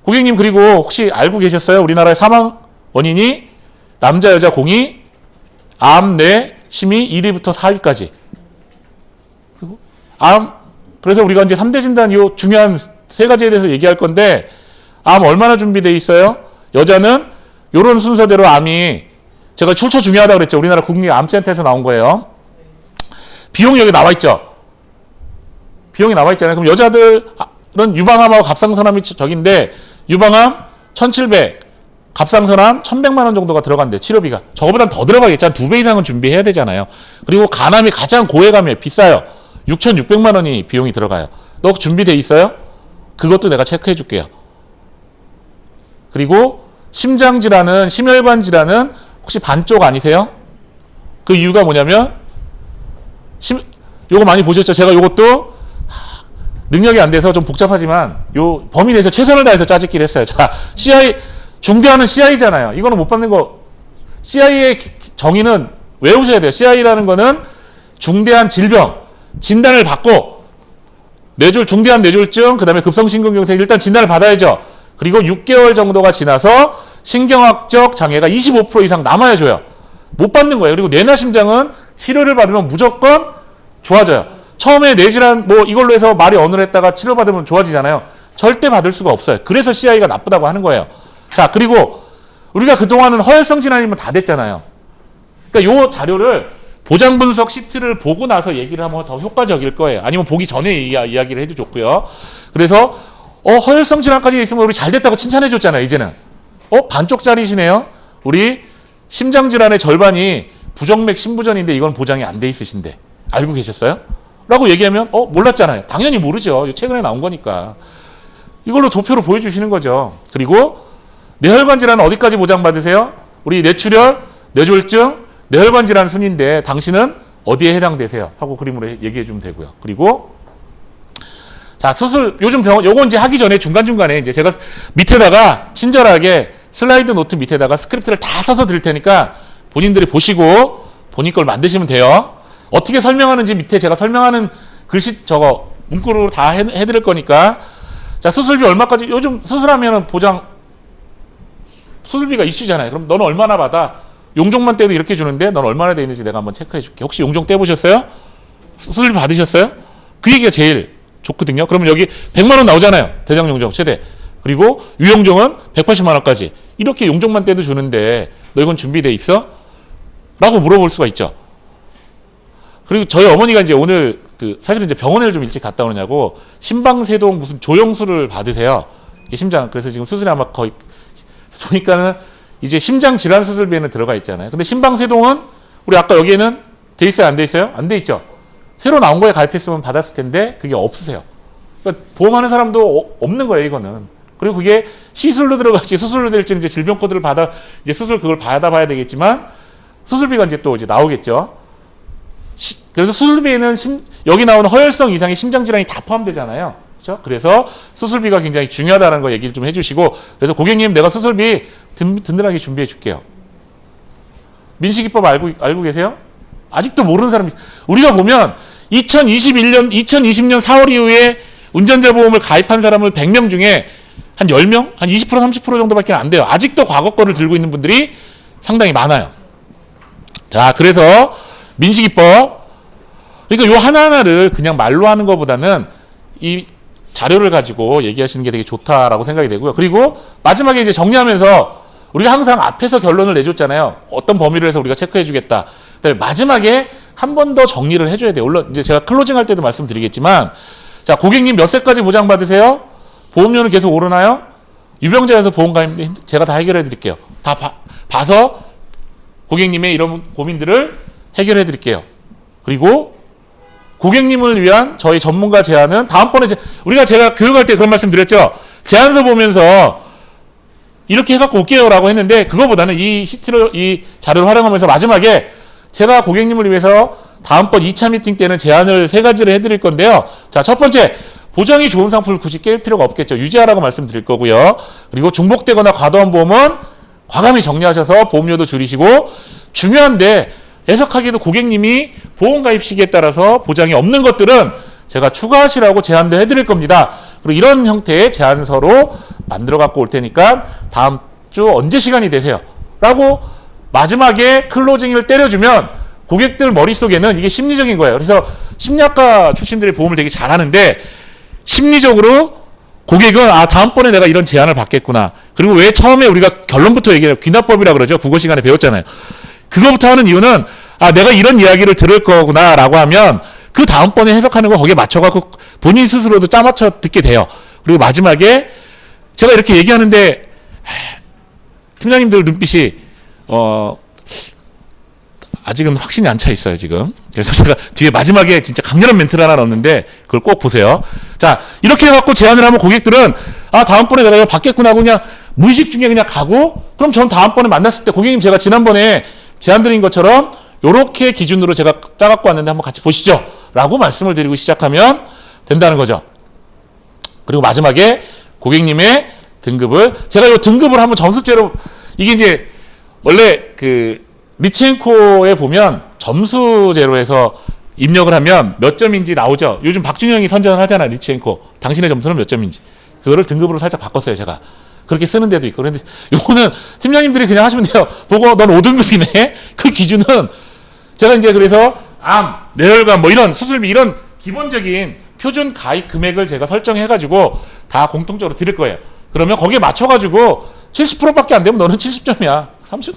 고객님 그리고 혹시 알고 계셨어요? 우리나라의 사망 원인이 남자 여자 공이 암, 뇌, 심이 1위부터 4위까지. 그리고 그래서 우리가 이제 3대 진단 요 중요한 3가지에 대해서 얘기할 건데 암 얼마나 준비되어 있어요? 여자는 요런 순서대로 암이 제가 출처 중요하다고 그랬죠. 우리나라 국립암센터에서 나온 거예요. 비용이 여기 나와 있죠. 비용이 나와 있잖아요. 그럼 여자들은 유방암하고 갑상선암이 저긴데 유방암 1,700, 갑상선암 1,100만 원 정도가 들어간대. 치료비가. 저거보단 더 들어가겠죠. 한 2배 이상은 준비해야 되잖아요. 그리고 간암이 가장 고해감이에요. 비싸요. 6,600만 원이 비용이 들어가요. 너 준비돼 있어요? 그것도 내가 체크해 줄게요. 그리고 심장질환은 심혈관 질환은 혹시 반쪽 아니세요? 그 이유가 뭐냐면 요거 많이 보셨죠? 제가 요것도 능력이 안 돼서 좀 복잡하지만 요 범위 내에서 최선을 다해서 짜집기를 했어요. 자, CI 중대하는 CI잖아요. 이거는 못 받는 거. CI의 정의는 외우셔야 돼요. CI라는 거는 중대한 질병 진단을 받고 중대한 뇌졸중 그다음에 급성심근경색 일단 진단을 받아야죠. 그리고 6개월 정도가 지나서 신경학적 장애가 25% 이상 남아야 줘요. 못 받는 거예요. 그리고 뇌나 심장은 치료를 받으면 무조건 좋아져요. 처음에 뇌질환 뭐 이걸로 해서 말이 어눌했다가 치료받으면 좋아지잖아요. 절대 받을 수가 없어요. 그래서 CI가 나쁘다고 하는 거예요. 자, 그리고 우리가 그동안은 허혈성 질환이면 다 됐잖아요. 그러니까 요 자료를 보장 분석 시트를 보고 나서 얘기를 하면 더 효과적일 거예요. 아니면 보기 전에 이야기를 해도 좋고요. 그래서 허혈성 질환까지 있으면 우리 잘 됐다고 칭찬해 줬잖아요. 이제는 반쪽짜리시네요. 우리 심장 질환의 절반이 부정맥 심부전인데 이건 보장이 안 돼 있으신데 알고 계셨어요? 라고 얘기하면 몰랐잖아요. 당연히 모르죠. 최근에 나온 거니까. 이걸로 도표로 보여주시는 거죠. 그리고 뇌혈관 질환은 어디까지 보장받으세요? 우리 뇌출혈, 뇌졸중, 뇌혈관 질환 순인데 당신은 어디에 해당되세요? 하고 그림으로 얘기해 주면 되고요. 그리고 자, 수술 요즘 요건 이제 하기 전에 중간중간에 이제 제가 밑에다가 친절하게 슬라이드 노트 밑에다가 스크립트를 다 써서 드릴 테니까 본인들이 보시고 본인 걸 만드시면 돼요. 어떻게 설명하는지 밑에 제가 설명하는 글씨 저거 문구로 다 해드릴 거니까. 자, 수술비 얼마까지? 요즘 수술하면은 보장 수술비가 이슈잖아요. 그럼 너는 얼마나 받아? 용종만 떼도 이렇게 주는데 넌 얼마나 돼 있는지 내가 한번 체크해 줄게. 혹시 용종 떼보셨어요? 수술비 받으셨어요? 그 얘기가 제일 좋거든요. 그러면 여기 100만 원 나오잖아요. 대장 용종 최대. 그리고 유용종은 180만 원까지. 이렇게 용종만 떼도 주는데 너 이건 준비돼 있어? 라고 물어볼 수가 있죠. 그리고 저희 어머니가 이제 오늘 사실은 이제 병원을 좀 일찍 갔다 오느냐고 심방세동 무슨 조영수를 받으세요. 심장. 그래서 지금 수술이 아마 거의 보니까는 이제 심장 질환 수술비에는 들어가 있잖아요. 근데 심방세동은 우리 아까 여기에는 돼 있어요? 안 돼 있어요? 안 돼 있죠. 새로 나온 거에 가입했으면 받았을 텐데 그게 없으세요. 그러니까 보험하는 사람도 없는 거예요, 이거는. 그리고 그게 시술로 들어갈지 수술로 될지 이제 질병 코드를 이제 수술 그걸 받아봐야 되겠지만 수술비가 이제 또 이제 나오겠죠. 그래서 수술비에는 여기 나오는 허혈성 이상의 심장 질환이 다 포함되잖아요. 그렇죠? 그래서 수술비가 굉장히 중요하다는 거 얘기를 좀 해주시고, 그래서 고객님 내가 수술비 든든하게 준비해 줄게요. 민식이법 알고 계세요? 아직도 모르는 사람이 우리가 보면 2020년 4월 이후에 운전자 보험을 가입한 사람을 100명 중에 한 10명? 한 20% 30% 정도밖에 안 돼요. 아직도 과거 거를 들고 있는 분들이 상당히 많아요. 자, 그래서 민식이법, 그러니까 요 하나하나를 그냥 말로 하는 것보다는 이 자료를 가지고 얘기하시는 게 되게 좋다라고 생각이 되고요. 그리고 마지막에 이제 정리하면서 우리가 항상 앞에서 결론을 내줬잖아요. 어떤 범위로 해서 우리가 체크해 주겠다. 그다음에 마지막에 한 번 더 정리를 해줘야 돼요. 물론 이제 제가 클로징 할 때도 말씀드리겠지만, 자, 고객님 몇 세까지 보장받으세요? 보험료는 계속 오르나요? 유병자에서 보험가입 제가 다 해결해 드릴게요. 다 봐서 고객님의 이런 고민들을 해결해 드릴게요. 그리고 고객님을 위한 저희 전문가 제안은 다음번에 제가 교육할 때 그런 말씀 드렸죠. 제안서 보면서 이렇게 해갖고 올게요라고 했는데 그거보다는 이 자료를 활용하면서 마지막에 제가 고객님을 위해서 다음번 2차 미팅 때는 제안을 3가지를 해드릴 건데요. 자, 첫 번째, 보장이 좋은 상품을 굳이 깰 필요가 없겠죠. 유지하라고 말씀드릴 거고요. 그리고 중복되거나 과도한 보험은 과감히 정리하셔서 보험료도 줄이시고, 중요한데 해석하기에도 고객님이 보험 가입 시기에 따라서 보장이 없는 것들은 제가 추가하시라고 제안도 해드릴 겁니다. 그리고 이런 형태의 제안서로 만들어 갖고 올 테니까 다음 주 언제 시간이 되세요? 라고 마지막에 클로징을 때려주면 고객들 머릿속에는 이게 심리적인 거예요. 그래서 심리학과 출신들이 보험을 되게 잘하는데 심리적으로 고객은 다음번에 내가 이런 제안을 받겠구나. 그리고 왜 처음에 우리가 결론부터 얘기해요. 귀납법이라고 그러죠. 국어 시간에 배웠잖아요. 그거부터 하는 이유는 내가 이런 이야기를 들을 거구나 라고 하면 그 다음번에 해석하는 거 거기에 맞춰갖고 본인 스스로도 짜맞춰 듣게 돼요. 그리고 마지막에 제가 이렇게 얘기하는데 팀장님들 눈빛이 아직은 확신이 안 차 있어요, 지금. 그래서 제가 뒤에 마지막에 진짜 강렬한 멘트를 하나 넣었는데 그걸 꼭 보세요. 자, 이렇게 해갖고 제안을 하면 고객들은 다음번에 내가 이걸 받겠구나 하고 그냥 무의식 중에 그냥 가고, 그럼 전 다음번에 만났을 때 고객님 제가 지난번에 제안 드린 것처럼 요렇게 기준으로 제가 짜갖고 왔는데 한번 같이 보시죠 라고 말씀을 드리고 시작하면 된다는 거죠. 그리고 마지막에 고객님의 등급을, 제가 요 등급을 한번 점수제로, 이게 이제 원래 리치앤코에 보면 점수제로 해서 입력을 하면 몇 점인지 나오죠. 요즘 박준영이 선전을 하잖아, 리치앤코. 당신의 점수는 몇 점인지. 그거를 등급으로 살짝 바꿨어요, 제가. 그렇게 쓰는 데도 있고. 그런데 요거는 팀장님들이 그냥 하시면 돼요. 보고 넌 5등급이네. 그 기준은 제가 이제 그래서 암, 뇌혈관 뭐 이런 수술비 이런 기본적인 표준 가입 금액을 제가 설정해가지고 다 공통적으로 드릴 거예요. 그러면 거기에 맞춰가지고 70%밖에 안 되면 너는 70점이야. 30,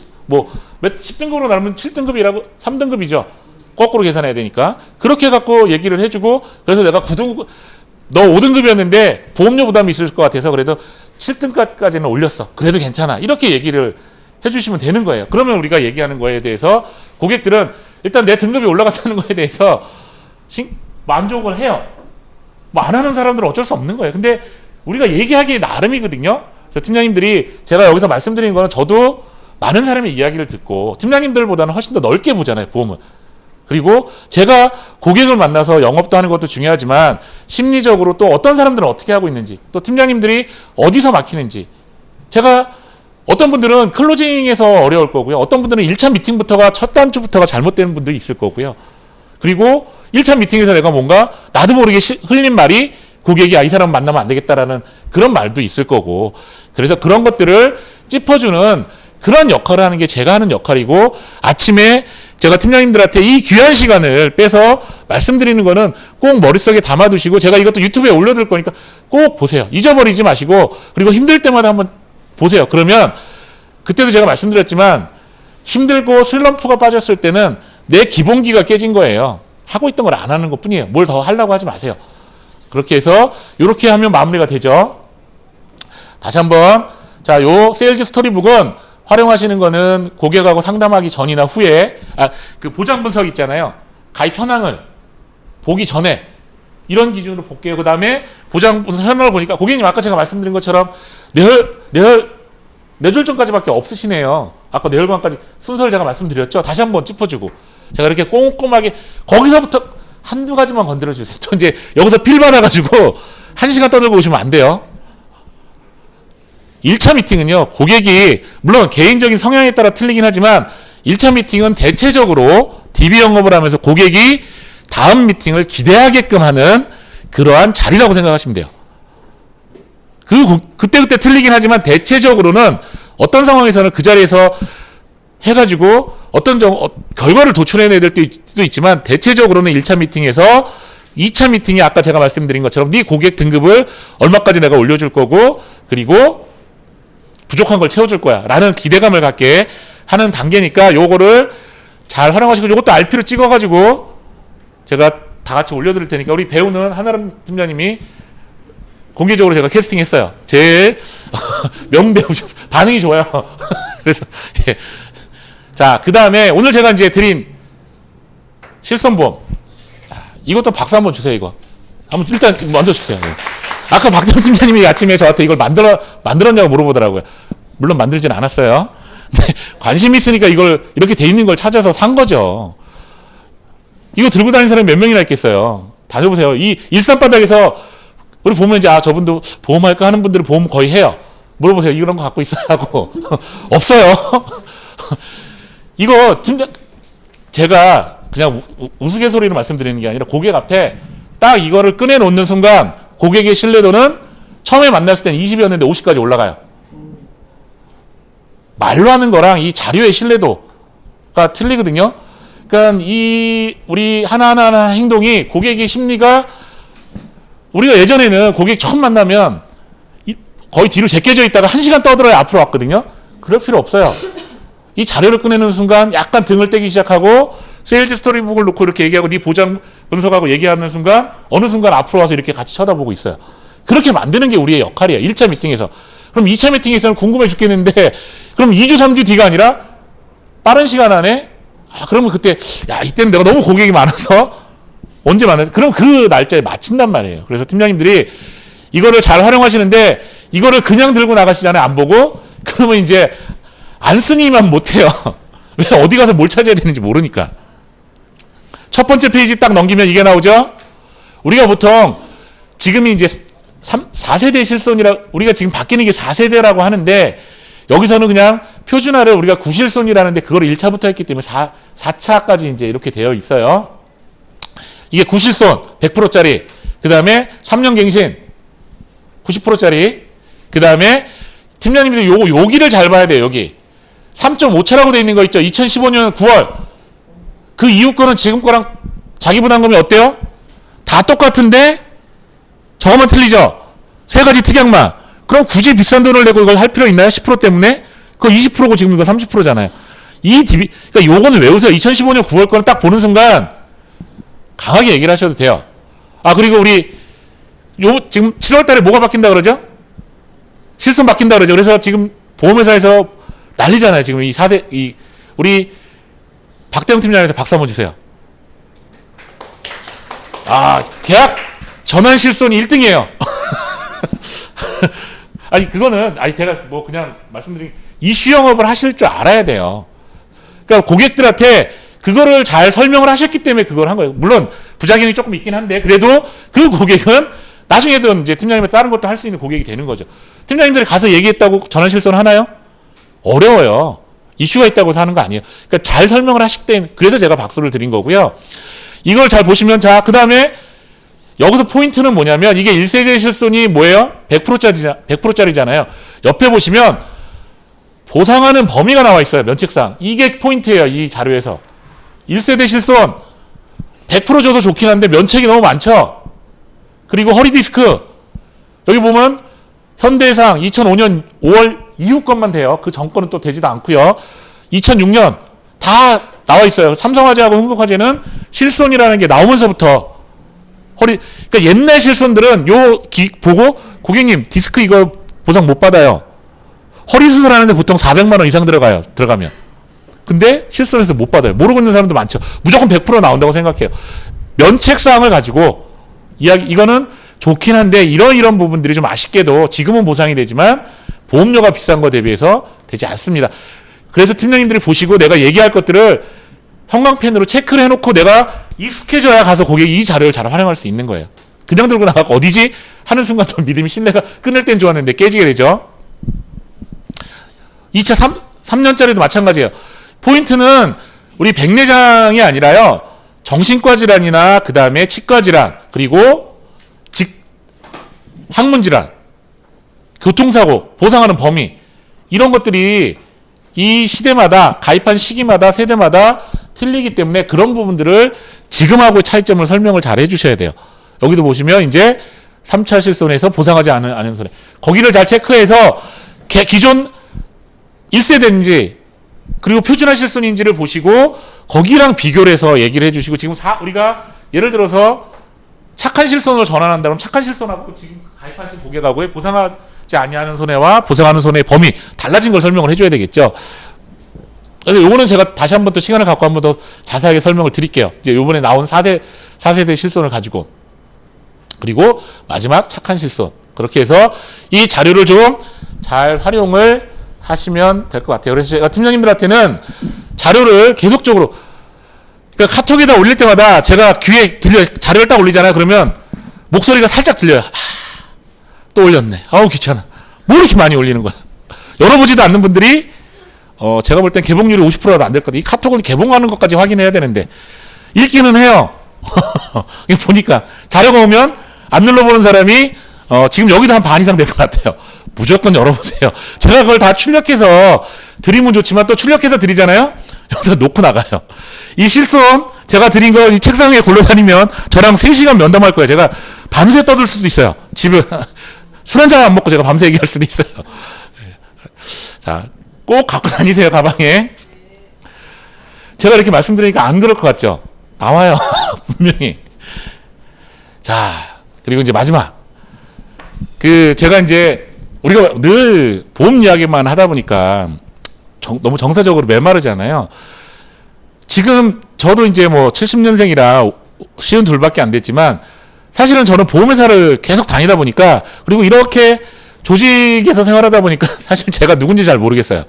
10등급으로 나누면 7등급이라고, 3등급이죠. 거꾸로 계산해야 되니까. 그렇게 해갖고 얘기를 해주고, 그래서 내가 9등급, 너 5등급이었는데 보험료 부담이 있을 것 같아서 그래도 7등까지는 올렸어. 그래도 괜찮아. 이렇게 얘기를 해주시면 되는 거예요. 그러면 우리가 얘기하는 거에 대해서 고객들은 일단 내 등급이 올라갔다는 거에 대해서 만족을 해요. 뭐 안 하는 사람들은 어쩔 수 없는 거예요. 근데 우리가 얘기하기 나름이거든요. 그래서 팀장님들이 제가 여기서 말씀드리는 거는 저도 많은 사람의 이야기를 듣고 팀장님들보다는 훨씬 더 넓게 보잖아요. 보험은. 그리고 제가 고객을 만나서 영업도 하는 것도 중요하지만 심리적으로 또 어떤 사람들은 어떻게 하고 있는지 또 팀장님들이 어디서 막히는지 제가 어떤 분들은 클로징에서 어려울 거고요. 어떤 분들은 1차 미팅부터가 첫 단추부터가 잘못되는 분들이 있을 거고요. 그리고 1차 미팅에서 내가 뭔가 나도 모르게 흘린 말이 고객이 이 사람 만나면 안 되겠다라는 그런 말도 있을 거고 그래서 그런 것들을 짚어주는 그런 역할을 하는 게 제가 하는 역할이고 아침에 제가 팀장님들한테 이 귀한 시간을 빼서 말씀드리는 거는 꼭 머릿속에 담아두시고 제가 이것도 유튜브에 올려둘 거니까 꼭 보세요. 잊어버리지 마시고 그리고 힘들 때마다 한번 보세요. 그러면 그때도 제가 말씀드렸지만 힘들고 슬럼프가 빠졌을 때는 내 기본기가 깨진 거예요. 하고 있던 걸 안 하는 것 뿐이에요. 뭘 더 하려고 하지 마세요. 그렇게 해서 이렇게 하면 마무리가 되죠. 다시 한번 자, 요 세일즈 스토리북은 활용하시는 거는 고객하고 상담하기 전이나 후에 그 보장 분석 있잖아요. 가입 현황을 보기 전에 이런 기준으로 볼게요. 그 다음에 보장 분석 현황을 보니까 고객님 아까 제가 말씀드린 것처럼 뇌졸중까지밖에 없으시네요. 아까 뇌혈관까지 순서를 제가 말씀드렸죠. 다시 한번 짚어주고 제가 이렇게 꼼꼼하게 거기서부터 한두 가지만 건드려 주세요. 저 이제 여기서 필 받아가지고 1시간 떠들고 오시면 안 돼요. 1차 미팅은요, 고객이, 물론 개인적인 성향에 따라 틀리긴 하지만, 1차 미팅은 대체적으로 DB 영업을 하면서 고객이 다음 미팅을 기대하게끔 하는 그러한 자리라고 생각하시면 돼요. 그때그때 틀리긴 하지만, 대체적으로는 어떤 상황에서는 그 자리에서 해가지고 어떤 결과를 도출해내야 될 수도 있지만, 대체적으로는 1차 미팅에서 2차 미팅이 아까 제가 말씀드린 것처럼 네 고객 등급을 얼마까지 내가 올려줄 거고, 그리고 부족한 걸 채워줄 거야 라는 기대감을 갖게 하는 단계니까 요거를 잘 활용하시고 요것도 RP로 찍어가지고 제가 다 같이 올려드릴 테니까 우리 배우는 한아름 팀장님이 공개적으로 제가 캐스팅했어요. 제일 명배우셔서 반응이 좋아요. 그래서 예. 자, 그 다음에 오늘 제가 이제 드린 실손보험 이것도 박수 한번 주세요. 이거 한번 일단 먼저 주세요. 예. 아까 박정 팀장님이 아침에 저한테 이걸 만들었냐고 물어보더라고요. 물론 만들진 않았어요. 근데 관심이 있으니까 이걸 이렇게 돼 있는 걸 찾아서 산 거죠. 이거 들고 다니는 사람이 몇 명이나 있겠어요. 다녀보세요. 이 일산바닥에서 우리 보면 이제 저분도 보험할까 하는 분들은 보험 거의 해요. 물어보세요. 이런 거 갖고 있어요? 하고 없어요. 이거 제가 그냥 우스갯소리로 말씀드리는 게 아니라 고객 앞에 딱 이거를 꺼내놓는 순간 고객의 신뢰도는 처음에 만났을 때는 20이었는데 50까지 올라가요. 말로 하는 거랑 이 자료의 신뢰도가 틀리거든요. 그러니까 이 우리 하나하나 행동이 고객의 심리가 우리가 예전에는 고객 처음 만나면 거의 뒤로 제껴져 있다가 1시간 떠들어야 앞으로 왔거든요. 그럴 필요 없어요. 이 자료를 꺼내는 순간 약간 등을 떼기 시작하고 세일즈 스토리북을 놓고 이렇게 얘기하고 네 보장 분석하고 얘기하는 순간 어느 순간 앞으로 와서 이렇게 같이 쳐다보고 있어요. 그렇게 만드는 게 우리의 역할이에요. 1차 미팅에서. 그럼 2차 미팅에서는 궁금해 죽겠는데 그럼 2주 3주 뒤가 아니라 빠른 시간 안에 그러면 그때 이때는 내가 너무 고객이 많아서 언제 만나요? 그럼 그 날짜에 맞춘단 말이에요. 그래서 팀장님들이 이거를 잘 활용하시는데 이거를 그냥 들고 나가시잖아요. 안 보고 그러면 이제 안 쓰니만 못해요. 왜 어디 가서 뭘 찾아야 되는지 모르니까. 첫 번째 페이지 딱 넘기면 이게 나오죠? 우리가 보통 지금이 이제 4세대 실손이라 우리가 지금 바뀌는 게 4세대라고 하는데 여기서는 그냥 표준화를 우리가 구실손이라는데 그걸 1차부터 했기 때문에 4차까지 이제 이렇게 되어 있어요. 이게 구실손 100%짜리, 그 다음에 3년 갱신 90%짜리, 그 다음에 팀장님들 여기를 잘 봐야 돼요. 여기 3.5차라고 되어 있는 거 있죠? 2015년 9월 그 이후 거는 지금 거랑 자기 부담금이 어때요? 다 똑같은데 저거만 틀리죠? 세 가지 특약만. 그럼 굳이 비싼 돈을 내고 이걸 할 필요 있나요? 10% 때문에? 그거 20%고 지금 이거 30%잖아요. 그러니까 요거는 외우세요. 2015년 9월 거는 딱 보는 순간 강하게 얘기를 하셔도 돼요. 그리고 우리 지금 7월 달에 뭐가 바뀐다 그러죠? 실손 바뀐다 그러죠. 그래서 지금 보험회사에서 난리잖아요. 지금 이 4대, 우리 박대웅 팀장님한테 박수 한번 주세요. 계약 전환 실손이 1등이에요. 아니, 그거는, 제가 뭐 그냥 말씀드린, 이슈 영업을 하실 줄 알아야 돼요. 그러니까 고객들한테 그거를 잘 설명을 하셨기 때문에 그걸 한 거예요. 물론 부작용이 조금 있긴 한데, 그래도 그 고객은 나중에도 이제 팀장님한테 다른 것도 할 수 있는 고객이 되는 거죠. 팀장님들이 가서 얘기했다고 전환 실손 하나요? 어려워요. 이슈가 있다고 해서 하는 거 아니에요. 그러니까 잘 설명을 하실 때, 그래서 제가 박수를 드린 거고요. 이걸 잘 보시면, 자, 그 다음에 여기서 포인트는 뭐냐면, 이게 1세대 실손이 뭐예요? 100%짜리잖아요. 옆에 보시면 보상하는 범위가 나와 있어요. 면책상. 이게 포인트예요. 이 자료에서. 1세대 실손 100% 줘도 좋긴 한데 면책이 너무 많죠. 그리고 허리디스크. 여기 보면 현대해상 2005년 5월 이후 것만 돼요. 그 전 거는 또 되지도 않고요. 2006년 다 나와 있어요. 삼성화재하고 흥국화재는 실손이라는 게 나오면서부터 그러니까 옛날 실손들은 보고 고객님 디스크 이거 보상 못 받아요. 허리 수술하는데 보통 400만 원 이상 들어가면. 근데 실손에서 못 받아요. 모르고 있는 사람도 많죠. 무조건 100% 나온다고 생각해요. 면책사항을 가지고 이거는 좋긴 한데 이런 부분들이 좀 아쉽게도 지금은 보상이 되지만 보험료가 비싼 거 대비해서 되지 않습니다. 그래서 팀장님들이 보시고 내가 얘기할 것들을 형광펜으로 체크를 해놓고 내가 익숙해져야 가서 고객이 이 자료를 잘 활용할 수 있는 거예요. 그냥 들고 나가고 어디지? 하는 순간 좀 믿음이 신뢰가 끊을 땐 좋았는데 깨지게 되죠. 2차 3년짜리도 마찬가지예요. 포인트는 우리 백내장이 아니라요. 정신과 질환이나 그 다음에 치과 질환 그리고 항문 질환, 교통사고, 보상하는 범위 이런 것들이 이 시대마다 가입한 시기마다 세대마다 틀리기 때문에 그런 부분들을 지금하고 차이점을 설명을 잘 해주셔야 돼요. 여기도 보시면 이제 3차 실손에서 보상하지 않은 손해 거기를 잘 체크해서 기존 1세대인지 그리고 표준화 실손인지를 보시고 거기랑 비교를 해서 얘기를 해주시고 지금 우리가 예를 들어서 착한 실손으로 전환한다 그러면 착한 실손하고 지금 가입하신 고객하고의 보상하지 아니하는 손해와 보상하는 손해의 범위 달라진 걸 설명을 해줘야 되겠죠. 그래서 요거는 제가 다시 한번 또 시간을 갖고 한번 더 자세하게 설명을 드릴게요. 이제 요번에 나온 4세대 실손을 가지고 그리고 마지막 착한 실손 그렇게 해서 이 자료를 좀 잘 활용을 하시면 될 것 같아요. 그래서 제가 팀장님들한테는 자료를 계속적으로 그러니까 카톡에다 올릴 때마다 제가 귀에 자료를 딱 올리잖아요. 그러면 목소리가 살짝 들려요. 또 올렸네. 아우 귀찮아. 뭘 이렇게 많이 올리는 거야. 열어보지도 않는 분들이 제가 볼 땐 개봉률이 50%라도 안 될 거다. 이 카톡을 개봉하는 것까지 확인해야 되는데 읽기는 해요. 보니까 자료가 오면 안 눌러보는 사람이 지금 여기도 한 반 이상 될 것 같아요. 무조건 열어보세요. 제가 그걸 다 출력해서 드리면 좋지만 또 출력해서 드리잖아요. 여기서 놓고 나가요. 이 실손 제가 드린 거 이 책상 위에 굴러다니면 저랑 3시간 면담할 거예요. 제가 밤새 떠들 수도 있어요. 집에 술 한잔 안 먹고 제가 밤새 얘기할 수도 있어요. 자, 꼭 갖고 다니세요. 가방에. 제가 이렇게 말씀드리니까 안 그럴 것 같죠? 나와요. 분명히. 자, 그리고 이제 마지막. 제가 이제 우리가 늘 보험 이야기만 하다 보니까 너무 정사적으로 메마르잖아요. 지금 저도 이제 뭐 70년생이라 쉬운 둘밖에 안 됐지만 사실은 저는 보험회사를 계속 다니다 보니까 그리고 이렇게 조직에서 생활하다 보니까 사실 제가 누군지 잘 모르겠어요.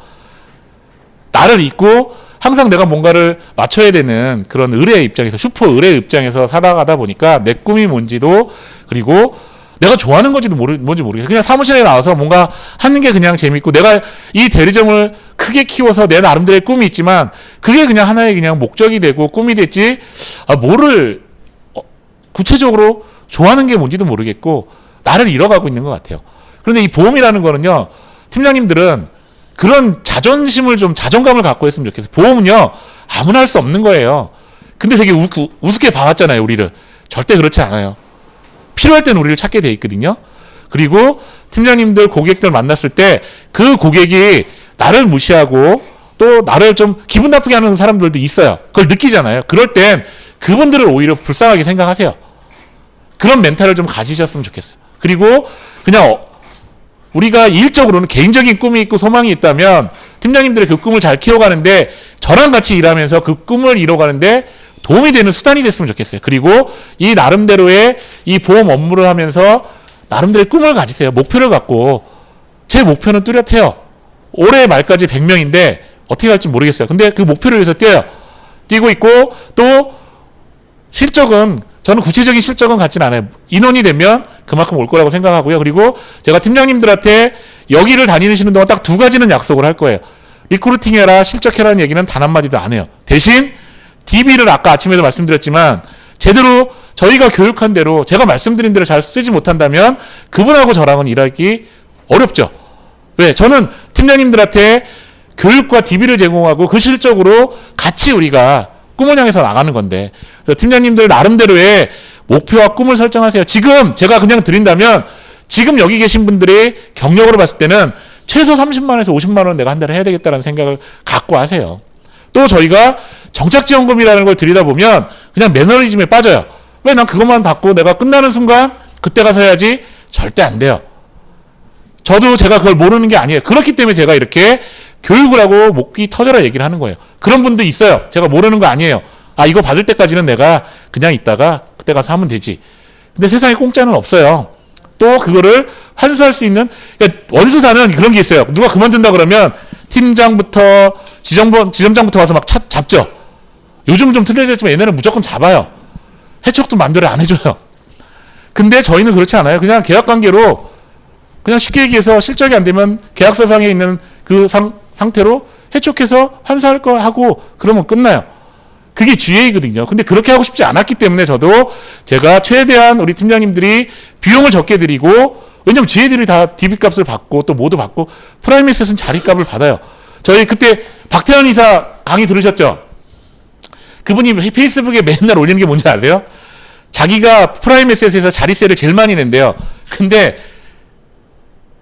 나를 잊고 항상 내가 뭔가를 맞춰야 되는 그런 의뢰 입장에서 슈퍼 의뢰 입장에서 살아가다 보니까 내 꿈이 뭔지도 그리고 내가 좋아하는 건지도 뭔지 모르겠어요. 그냥 사무실에 나와서 뭔가 하는 게 그냥 재밌고 내가 이 대리점을 크게 키워서 내 나름대로의 꿈이 있지만 그게 그냥 하나의 그냥 목적이 되고 꿈이 됐지 뭐를 구체적으로 좋아하는 게 뭔지도 모르겠고 나를 잃어가고 있는 것 같아요. 그런데 이 보험이라는 거는요. 팀장님들은 그런 자존감을 갖고 했으면 좋겠어요. 보험은요. 아무나 할 수 없는 거예요. 근데 되게 우습게 봐왔잖아요. 우리를. 절대 그렇지 않아요. 필요할 때는 우리를 찾게 돼 있거든요. 그리고 팀장님들 고객들 만났을 때 그 고객이 나를 무시하고 또 나를 좀 기분 나쁘게 하는 사람들도 있어요. 그걸 느끼잖아요. 그럴 땐 그분들을 오히려 불쌍하게 생각하세요. 그런 멘탈을 좀 가지셨으면 좋겠어요. 그리고 그냥 우리가 일적으로는 개인적인 꿈이 있고 소망이 있다면 팀장님들의 그 꿈을 잘 키워가는데 저랑 같이 일하면서 그 꿈을 이뤄가는데 도움이 되는 수단이 됐으면 좋겠어요. 그리고 이 나름대로의 이 보험 업무를 하면서 나름대로의 꿈을 가지세요. 목표를 갖고 제 목표는 뚜렷해요. 올해 말까지 100명인데 어떻게 할지 모르겠어요. 근데 그 목표를 위해서 뛰고 있고 또 실적은 저는 구체적인 실적은 갖진 않아요. 인원이 되면 그만큼 올 거라고 생각하고요. 그리고 제가 팀장님들한테 여기를 다니시는 동안 딱 두 가지는 약속을 할 거예요. 리크루팅해라, 실적해라는 얘기는 단 한마디도 안 해요. 대신 DB를 아까 아침에도 말씀드렸지만 제대로 저희가 교육한 대로 제가 말씀드린 대로 잘 쓰지 못한다면 그분하고 저랑은 일하기 어렵죠. 왜? 저는 팀장님들한테 교육과 DB를 제공하고 그 실적으로 같이 우리가 꿈을 향해서 나가는 건데, 그래서 팀장님들 나름대로의 목표와 꿈을 설정하세요. 지금 제가 그냥 드린다면 지금 여기 계신 분들이 경력으로 봤을 때는 최소 30만 원에서 50만 원 내가 한 달에 해야 되겠다는 생각을 갖고 하세요. 또 저희가 정착지원금이라는 걸 드리다 보면 그냥 매너리즘에 빠져요. 왜 난 그것만 받고 내가 끝나는 순간 그때 가서 해야지? 절대 안 돼요. 저도 제가 그걸 모르는 게 아니에요. 그렇기 때문에 제가 이렇게 교육을 하고 목이 터져라 얘기를 하는 거예요. 그런 분도 있어요. 제가 모르는 거 아니에요. 아, 이거 받을 때까지는 내가 그냥 있다가 그때 가서 하면 되지. 근데 세상에 공짜는 없어요. 또 그거를 환수할 수 있는, 그러니까 원수사는 그런 게 있어요. 누가 그만둔다 그러면 팀장부터 지점장부터 와서 막 잡죠. 요즘은 좀 틀려졌지만 얘네는 무조건 잡아요. 해촉도 마음대로 안 해줘요. 근데 저희는 그렇지 않아요. 그냥 계약관계로 그냥 쉽게 얘기해서 실적이 안 되면 계약서상에 있는 그 상태로 해촉해서 환수할 거 하고 그러면 끝나요. 그게 GA거든요. 근데 그렇게 하고 싶지 않았기 때문에 저도 제가 최대한 우리 팀장님들이 비용을 적게 드리고, 왜냐면 GA들이 다 DB값을 받고 또 모두 받고 프라임에셋은 자리값을 받아요. 저희 그때 박태현 이사 강의 들으셨죠? 그분이 페이스북에 맨날 올리는 게 뭔지 아세요? 자기가 프라임에셋에서 자리세를 제일 많이 낸대요. 근데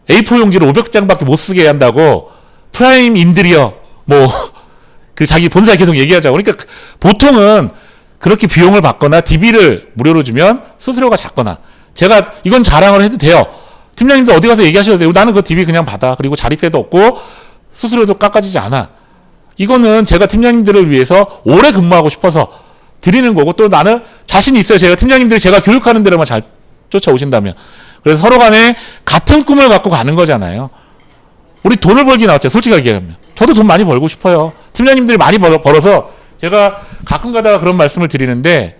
A4 용지를 500장밖에 못 쓰게 한다고 프라임인들이요. 그 자기 본사에 계속 얘기하자고. 그러니까 보통은 그렇게 비용을 받거나 DB를 무료로 주면 수수료가 작거나, 제가 이건 자랑을 해도 돼요. 팀장님들 어디 가서 얘기하셔도 돼요. 나는 그 DB 그냥 받아. 그리고 자리세도 없고 수수료도 깎아지지 않아. 이거는 제가 팀장님들을 위해서 오래 근무하고 싶어서 드리는 거고, 또 나는 자신이 있어요. 제가 팀장님들이 제가 교육하는 대로만 잘 쫓아오신다면. 그래서 서로 간에 같은 꿈을 갖고 가는 거잖아요. 우리 돈을 벌기 나왔죠. 솔직하게 얘기하면. 저도 돈 많이 벌고 싶어요. 팀장님들이 많이 벌어서 제가 가끔 가다가 그런 말씀을 드리는데,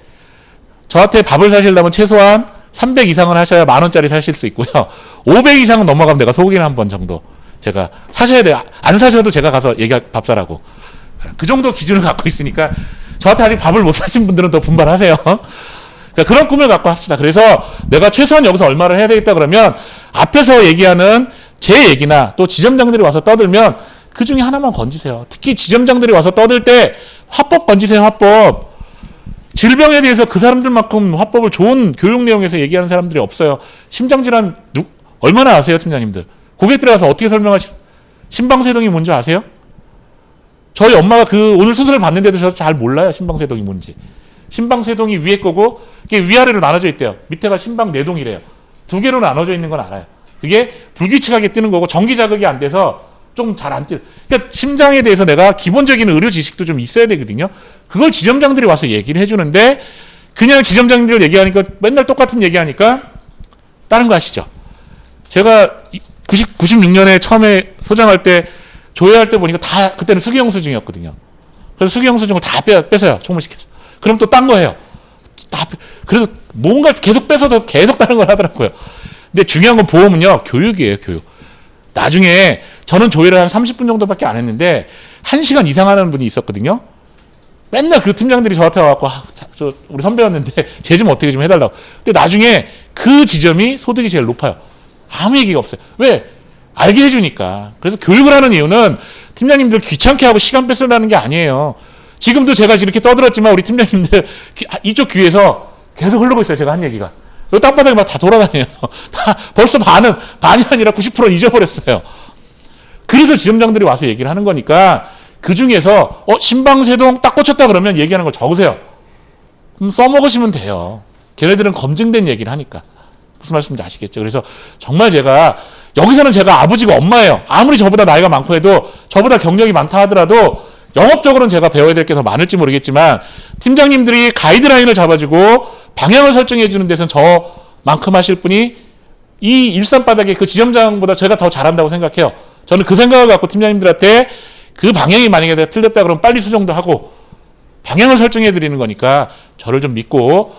저한테 밥을 사시려면 최소한 300 이상은 하셔야 10,000원짜리 사실 수 있고요. 500 이상은 넘어가면 내가 소고기를 한 번 정도 제가 사셔야 돼요. 안 사셔도 제가 가서 밥 사라고. 그 정도 기준을 갖고 있으니까 저한테 아직 밥을 못 사신 분들은 더 분발하세요. 그러니까 그런 꿈을 갖고 합시다. 그래서 내가 최소한 여기서 얼마를 해야 되겠다 그러면 앞에서 얘기하는 제 얘기나 또 지점장들이 와서 떠들면 그 중에 하나만 건지세요. 특히 지점장들이 와서 떠들 때 화법 건지세요. 화법. 질병에 대해서 그 사람들만큼 화법을 좋은 교육 내용에서 얘기하는 사람들이 없어요. 심장질환 얼마나 아세요, 팀장님들? 고객들에 가서 어떻게 심방세동이 뭔지 아세요? 저희 엄마가 오늘 수술을 받는데도 저 잘 몰라요. 심방세동이 뭔지. 심방세동이 위에 거고 이게 위아래로 나눠져 있대요. 밑에가 심방내동이래요. 두 개로 나눠져 있는 건 알아요. 그게 불규칙하게 뜨는 거고 전기 자극이 안 돼서 좀 잘 안 뜨요. 그러니까 심장에 대해서 내가 기본적인 의료 지식도 좀 있어야 되거든요. 그걸 지점장들이 와서 얘기를 해주는데 그냥 지점장들 얘기하니까 맨날 똑같은 얘기하니까 다른 거 아시죠? 제가 96년에 처음에 소장할 때 조회할 때 보니까 다 그때는 수기영수증이었거든요. 그래서 수기영수증을 다 뺏어요. 총무시켜서. 그럼 또 딴 거 해요. 그래도 뭔가 계속 뺏어도 계속 다른 걸 하더라고요. 근데 중요한 건 보험은요, 교육이에요, 교육. 나중에 저는 조회를 한 30분 정도밖에 안 했는데 1시간 이상 하는 분이 있었거든요. 맨날 그 팀장들이 저한테 와갖고 우리 선배였는데 쟤 좀 어떻게 좀 해달라고. 근데 나중에 그 지점이 소득이 제일 높아요. 아무 얘기가 없어요. 왜? 알게 해주니까. 그래서 교육을 하는 이유는 팀장님들 귀찮게 하고 시간 뺏으려는 게 아니에요. 지금도 제가 이렇게 떠들었지만 우리 팀장님들 이쪽 귀에서 계속 흐르고 있어요. 제가 한 얘기가. 여기 땅바닥에 막 다 돌아다녀요. 다 벌써 반이 아니라 90%는 잊어버렸어요. 그래서 지점장들이 와서 얘기를 하는 거니까 그 중에서 심방세동 딱 꽂혔다 그러면 얘기하는 걸 적으세요. 그럼 써먹으시면 돼요. 걔네들은 검증된 얘기를 하니까. 무슨 말씀인지 아시겠죠? 그래서 정말 제가 여기서는 제가 아버지가 엄마예요. 아무리 저보다 나이가 많고 해도 저보다 경력이 많다 하더라도 영업적으로는 제가 배워야 될 게 더 많을지 모르겠지만 팀장님들이 가이드라인을 잡아주고 방향을 설정해 주는 데서는 저만큼 하실 분이 이 일산 바닥에 그 지점장보다 제가 더 잘한다고 생각해요. 저는 그 생각을 갖고 팀장님들한테 그 방향이 만약에 내가 틀렸다 그러면 빨리 수정도 하고 방향을 설정해 드리는 거니까 저를 좀 믿고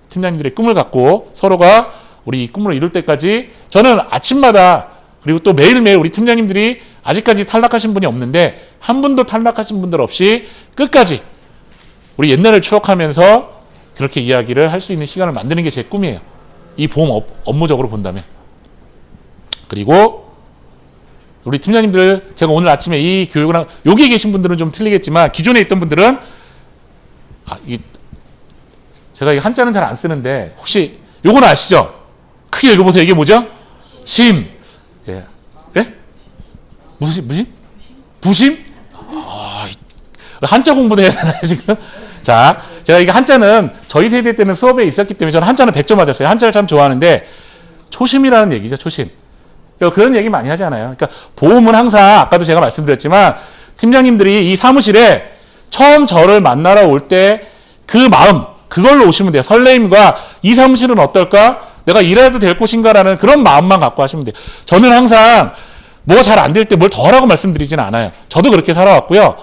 팀장님들의 꿈을 갖고 서로가 우리 이 꿈을 이룰 때까지 저는 아침마다 그리고 또 매일매일 우리 팀장님들이 아직까지 탈락하신 분이 없는데 한 분도 탈락하신 분들 없이 끝까지 우리 옛날을 추억하면서 그렇게 이야기를 할 수 있는 시간을 만드는 게 제 꿈이에요. 이 보험 업무적으로 본다면. 그리고 우리 팀장님들 제가 오늘 아침에 이 교육을 여기에 계신 분들은 좀 틀리겠지만 기존에 있던 분들은 제가 이 한자는 잘 안 쓰는데 혹시 요건 아시죠? 크게 읽어보세요. 이게 뭐죠? 심. 예. 예? 무슨? 부심? 한자 공부도 해야 되나요, 지금? 자, 제가 이게 한자는 저희 세대 때는 수업에 있었기 때문에 저는 한자는 100점 맞았어요. 한자를 참 좋아하는데 초심이라는 얘기죠, 초심. 그런 얘기 많이 하잖아요. 그러니까 보험은 항상 아까도 제가 말씀드렸지만 팀장님들이 이 사무실에 처음 저를 만나러 올 때 그 마음, 그걸로 오시면 돼요. 설레임과 이 사무실은 어떨까? 내가 일해도 될 곳인가라는 그런 마음만 갖고 하시면 돼요. 저는 항상 뭐가 잘 안 될 때 뭘 더 하라고 말씀드리진 않아요. 저도 그렇게 살아왔고요.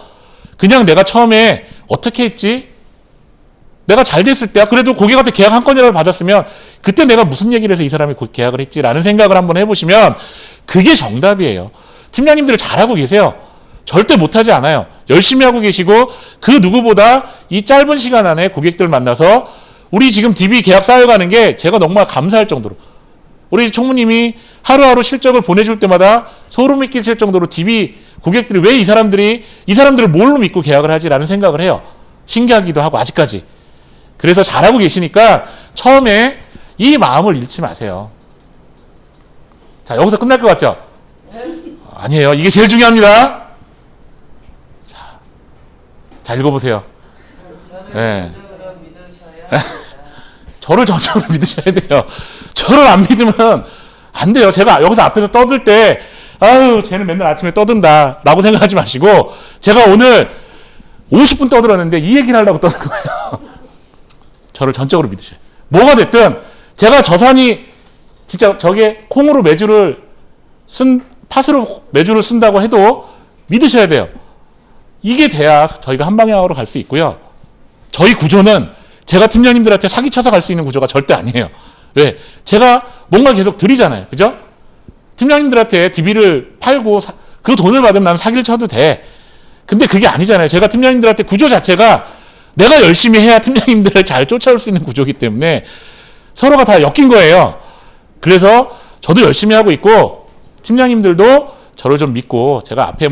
그냥 내가 처음에 어떻게 했지? 내가 잘 됐을 때 그래도 고객한테 계약 한 건이라도 받았으면 그때 내가 무슨 얘기를 해서 이 사람이 계약을 했지라는 생각을 한번 해보시면 그게 정답이에요. 팀장님들 잘하고 계세요. 절대 못하지 않아요. 열심히 하고 계시고 그 누구보다 이 짧은 시간 안에 고객들 만나서 우리 지금 DB 계약 쌓여가는 게 제가 정말 감사할 정도로 우리 총무님이 하루하루 실적을 보내줄 때마다 소름이 끼칠 정도로 DB 고객들이 왜 이 사람들을 뭘로 믿고 계약을 하지라는 생각을 해요. 신기하기도 하고 아직까지. 그래서 잘하고 계시니까 처음에 이 마음을 잃지 마세요. 자, 여기서 끝날 것 같죠? 아니에요. 이게 제일 중요합니다. 자, 읽어보세요. 네. 저를 전적으로 믿으셔야 돼요. 저를 안 믿으면 안 돼요. 제가 여기서 앞에서 떠들 때 아유 쟤는 맨날 아침에 떠든다 라고 생각하지 마시고 제가 오늘 50분 떠들었는데 이 얘기를 하려고 떠든 거예요. 저를 전적으로 믿으셔요. 뭐가 됐든 제가 저산이 진짜 저게 콩으로 팥으로 매주를 쓴다고 해도 믿으셔야 돼요. 이게 돼야 저희가 한 방향으로 갈 수 있고요. 저희 구조는 제가 팀장님들한테 사기쳐서 갈 수 있는 구조가 절대 아니에요. 왜? 제가 뭔가 계속 드리잖아요. 그죠? 팀장님들한테 DB를 팔고 그 돈을 받으면 나는 사기를 쳐도 돼. 근데 그게 아니잖아요. 제가 팀장님들한테 구조 자체가 내가 열심히 해야 팀장님들을 잘 쫓아올 수 있는 구조이기 때문에 서로가 다 엮인 거예요. 그래서 저도 열심히 하고 있고 팀장님들도 저를 좀 믿고 제가 앞에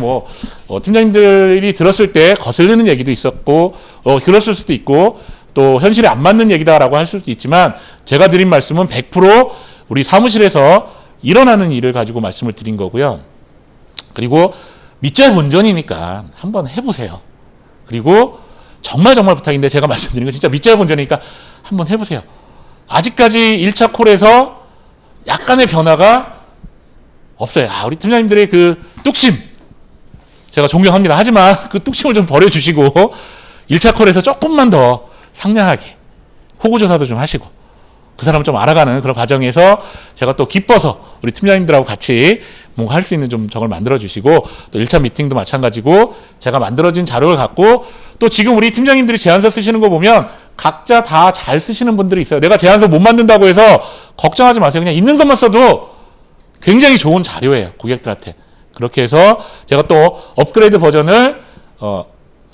팀장님들이 들었을 때 거슬리는 얘기도 있었고 그랬을 수도 있고 또 현실에 안 맞는 얘기다라고 할 수도 있지만 제가 드린 말씀은 100% 우리 사무실에서 일어나는 일을 가지고 말씀을 드린 거고요. 그리고 밑잘 본전이니까 한번 해보세요. 그리고 정말 부탁인데 제가 말씀드린 건 진짜 밑잘 본전이니까 한번 해보세요. 아직까지 1차 콜에서 약간의 변화가 없어요. 우리 팀장님들의 그 뚝심 제가 존경합니다. 하지만 그 뚝심을 좀 버려주시고 1차 콜에서 조금만 더 상냥하게 호구조사도 좀 하시고 그 사람을 좀 알아가는 그런 과정에서 제가 또 기뻐서 우리 팀장님들하고 같이 뭔가 할 수 있는 좀 적을 만들어 주시고 또 1차 미팅도 마찬가지고 제가 만들어진 자료를 갖고 또 지금 우리 팀장님들이 제안서 쓰시는 거 보면 각자 다 잘 쓰시는 분들이 있어요. 내가 제안서 못 만든다고 해서 걱정하지 마세요. 그냥 있는 것만 써도 굉장히 좋은 자료예요. 고객들한테. 그렇게 해서 제가 또 업그레이드 버전을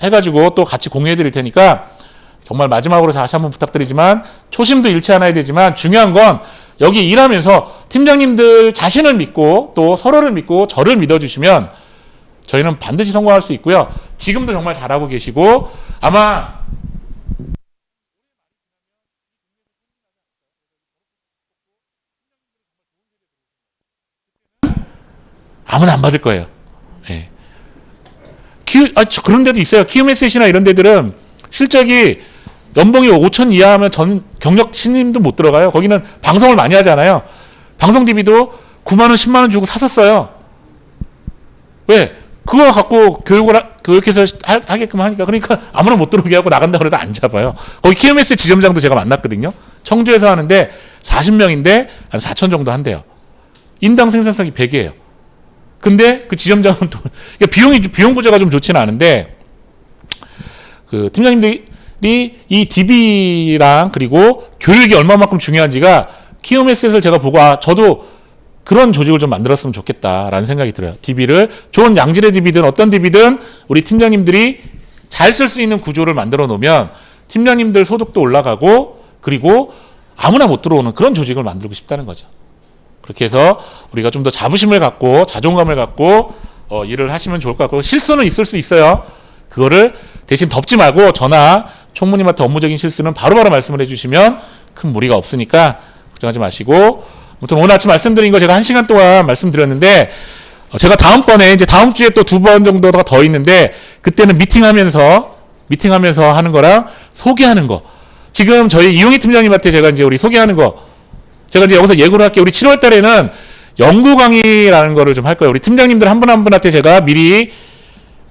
해가지고 또 같이 공유해 드릴 테니까 정말 마지막으로 다시 한번 부탁드리지만 초심도 잃지 않아야 되지만 중요한 건 여기 일하면서 팀장님들 자신을 믿고 또 서로를 믿고 저를 믿어주시면 저희는 반드시 성공할 수 있고요. 지금도 정말 잘하고 계시고 아마 아무나 안 받을 거예요. 네. 그런 데도 있어요. 키움에셋이나 이런 데들은 실적이 연봉이 5천 이하하면 전 경력 신임도 못 들어가요. 거기는 방송을 많이 하잖아요. 방송 DB도 9만 원, 10만 원 주고 샀었어요. 왜? 그거 갖고 교육해서 하게끔 하니까. 그러니까 아무나 못 들어오게 하고 나간다고 해도 안 잡아요. 거기 KMS 지점장도 제가 만났거든요. 청주에서 하는데 40명인데 한 4천 정도 한대요. 인당 생산성이 100이에요. 근데 그 지점장은 또 그러니까 비용 구조가 좀 좋지는 않은데 그 팀장님들이 이 DB랑 그리고 교육이 얼마만큼 중요한지가 KMS에서 제가 보고 저도 그런 조직을 좀 만들었으면 좋겠다라는 생각이 들어요. DB를 좋은 양질의 DB든 어떤 DB든 우리 팀장님들이 잘 쓸 수 있는 구조를 만들어 놓으면 팀장님들 소득도 올라가고 그리고 아무나 못 들어오는 그런 조직을 만들고 싶다는 거죠. 그렇게 해서 우리가 좀 더 자부심을 갖고 자존감을 갖고 일을 하시면 좋을 것 같고 실수는 있을 수 있어요. 그거를 대신 덮지 말고 저나 총무님한테 업무적인 실수는 바로바로 말씀을 해주시면 큰 무리가 없으니까 걱정하지 마시고 아무튼 오늘 아침 말씀드린 거 제가 1시간 동안 말씀드렸는데 제가 다음번에 이제 다음 주에 또 2번 정도가 더 있는데 그때는 미팅하면서 하는 거랑 소개하는 거 지금 저희 이용희 팀장님한테 제가 이제 우리 소개하는 거 제가 이제 여기서 예고를 할게요. 우리 7월 달에는 연구 강의라는 거를 좀 할 거예요. 우리 팀장님들 한 분 한 분한테 제가 미리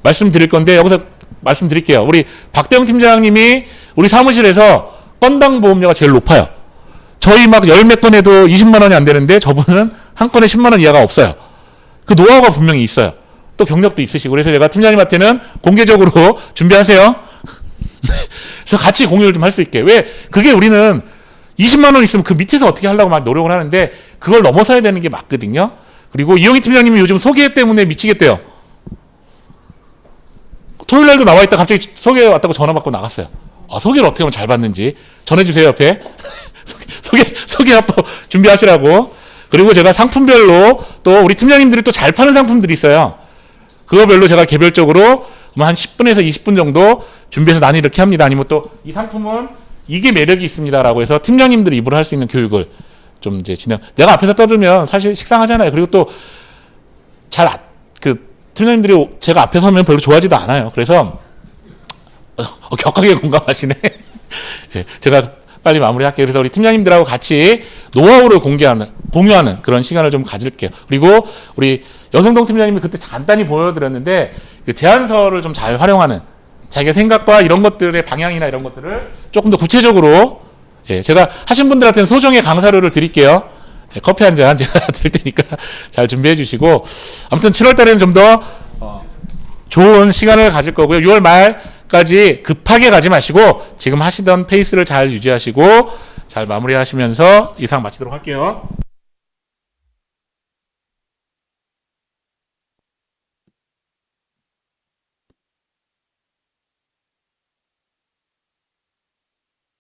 말씀드릴 건데 여기서 말씀드릴게요. 우리 박대영 팀장님이 우리 사무실에서 건당 보험료가 제일 높아요. 저희 막 열 몇 건 해도 20만 원이 안 되는데 저분은 한 건에 10만 원 이하가 없어요. 그 노하우가 분명히 있어요. 또 경력도 있으시고 그래서 제가 팀장님한테는 공개적으로 준비하세요. 그래서 같이 공유를 좀 할 수 있게. 왜? 그게 우리는 20만 원 있으면 그 밑에서 어떻게 하려고 막 노력을 하는데 그걸 넘어서야 되는 게 맞거든요. 그리고 이용희 팀장님이 요즘 소개 때문에 미치겠대요. 토요일 날도 나와 있다 갑자기 소개 왔다고 전화 받고 나갔어요. 소개를 어떻게 하면 잘 받는지 전해주세요 옆에. 소개 한번 준비하시라고. 그리고 제가 상품별로 또 우리 팀장님들이 또 잘 파는 상품들이 있어요. 그거별로 제가 개별적으로 한 10분에서 20분 정도 준비해서 나는 이렇게 합니다. 아니면 또 이 상품은 이게 매력이 있습니다라고 해서 팀장님들이 입으로 할 수 있는 교육을 좀 이제 내가 앞에서 떠들면 사실 식상하잖아요. 그리고 또 팀장님들이 제가 앞에 서면 별로 좋아하지도 않아요. 그래서 격하게 공감하시네. 네, 제가 빨리 마무리할게요. 그래서 우리 팀장님들하고 같이 노하우를 공유하는 그런 시간을 좀 가질게요. 그리고 우리 여성동 팀장님이 그때 간단히 보여드렸는데 그 제안서를 좀 잘 활용하는 자기의 생각과 이런 것들의 방향이나 이런 것들을 조금 더 구체적으로 제가 하신 분들한테는 소정의 강사료를 드릴게요. 커피 한 잔 제가 드릴 테니까 잘 준비해 주시고 아무튼 7월 달에는 좀 더 좋은 시간을 가질 거고요. 6월 말까지 급하게 가지 마시고 지금 하시던 페이스를 잘 유지하시고 잘 마무리하시면서 이상 마치도록 할게요.